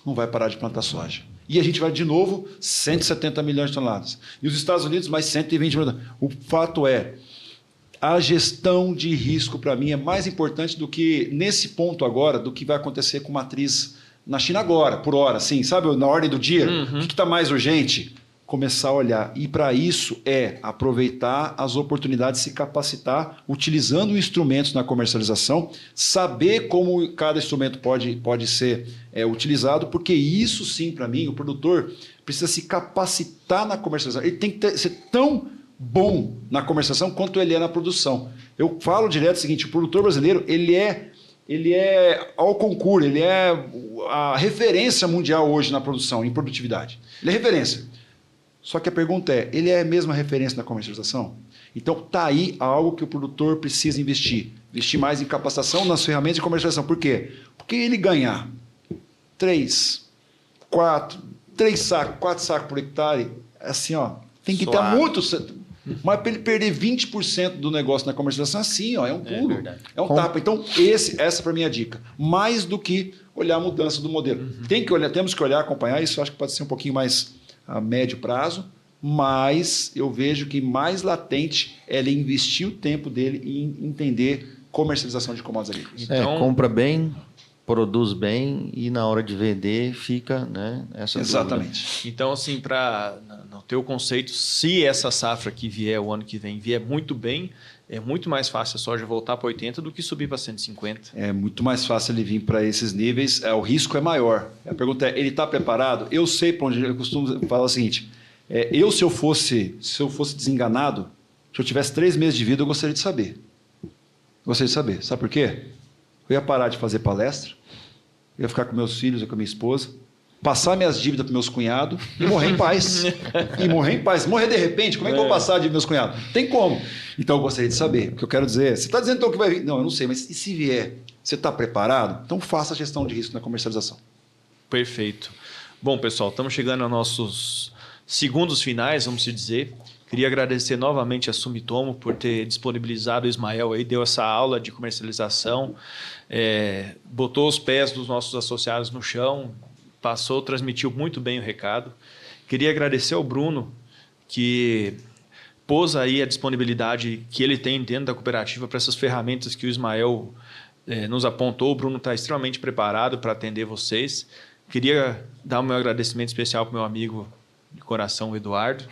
Não vai parar de plantar soja. E a gente vai, de novo, 170 milhões de toneladas. E os Estados Unidos, mais 120 milhões de toneladas. O fato é, a gestão de risco, para mim, é mais importante do que, nesse ponto agora, do que vai acontecer com matriz na China agora, por hora, assim, sabe? Na ordem do dia, o que está mais urgente? Começar a olhar. E para isso é aproveitar as oportunidades, se capacitar, utilizando instrumentos na comercialização, saber como cada instrumento pode ser utilizado, porque isso sim, para mim, o produtor precisa se capacitar na comercialização. Ele tem que ser tão bom na comercialização quanto ele é na produção. Eu falo direto o seguinte, o produtor brasileiro, ele é ao concurso, ele é a referência mundial hoje na produção, em produtividade. Ele é referência. Só que a pergunta é, ele é a mesma referência na comercialização? Então, está aí algo que o produtor precisa investir. Investir mais em capacitação nas ferramentas de comercialização. Por quê? Porque ele ganhar 4 sacos por hectare, assim, ó, tem que ter muito... Mas para ele perder 20% do negócio na comercialização, assim, ó, é um pulo, é um tapa. Então, essa para mim é a dica. Mais do que olhar a mudança do modelo. Temos que olhar, acompanhar, isso eu acho que pode ser um pouquinho mais a médio prazo, mas eu vejo que mais latente é ele investir o tempo dele em entender comercialização de commodities agrícolas. Então, compra bem, produz bem e na hora de vender fica, né, essa Exatamente. dúvida. Então, assim, no teu conceito, se essa safra que vier o ano que vem vier muito bem, é muito mais fácil a soja voltar para 80 do que subir para 150. É muito mais fácil ele vir para esses níveis, o risco é maior. A pergunta é, ele está preparado? Eu sei para onde eu costumo falar o seguinte, se eu fosse desenganado, se eu tivesse 3 meses de vida, eu gostaria de saber. Sabe por quê? Eu ia parar de fazer palestra, eu ia ficar com meus filhos, com a minha esposa, passar minhas dívidas para meus cunhados e morrer em paz. Morrer de repente, como é que eu vou passar a dívida para meus cunhados? Tem como. Então eu gostaria de saber. O que eu quero dizer, você está dizendo então que vai vir? Não, eu não sei, mas e se vier? Você está preparado? Então faça a gestão de risco na comercialização. Perfeito. Bom, pessoal, estamos chegando aos nossos segundos finais, vamos dizer. Queria agradecer novamente a Sumitomo por ter disponibilizado o Ismael aí, deu essa aula de comercialização, botou os pés dos nossos associados no chão, transmitiu muito bem o recado. Queria agradecer ao Bruno, que pôs aí a disponibilidade que ele tem dentro da cooperativa para essas ferramentas que o Ismael nos apontou. O Bruno está extremamente preparado para atender vocês. Queria dar o meu agradecimento especial para o meu amigo de coração, o Eduardo.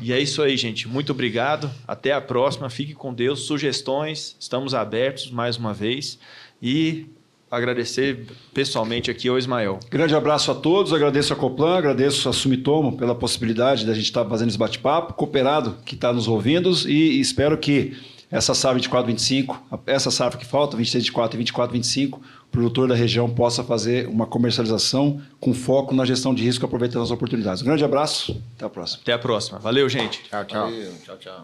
E é isso aí, gente. Muito obrigado. Até a próxima. Fique com Deus. Sugestões, estamos abertos mais uma vez. E agradecer pessoalmente aqui ao Ismael. Grande abraço a todos, agradeço a Coplan, agradeço a Sumitomo pela possibilidade de a gente estar fazendo esse bate-papo, Cooperado que está nos ouvindo e espero que essa safra 24-25, essa safra que falta, 26-24 e 24-25, o produtor da região possa fazer uma comercialização com foco na gestão de risco, aproveitando as oportunidades. Um grande abraço, até a próxima. Até a próxima. Valeu, gente. Tchau, tchau. Valeu, tchau, tchau.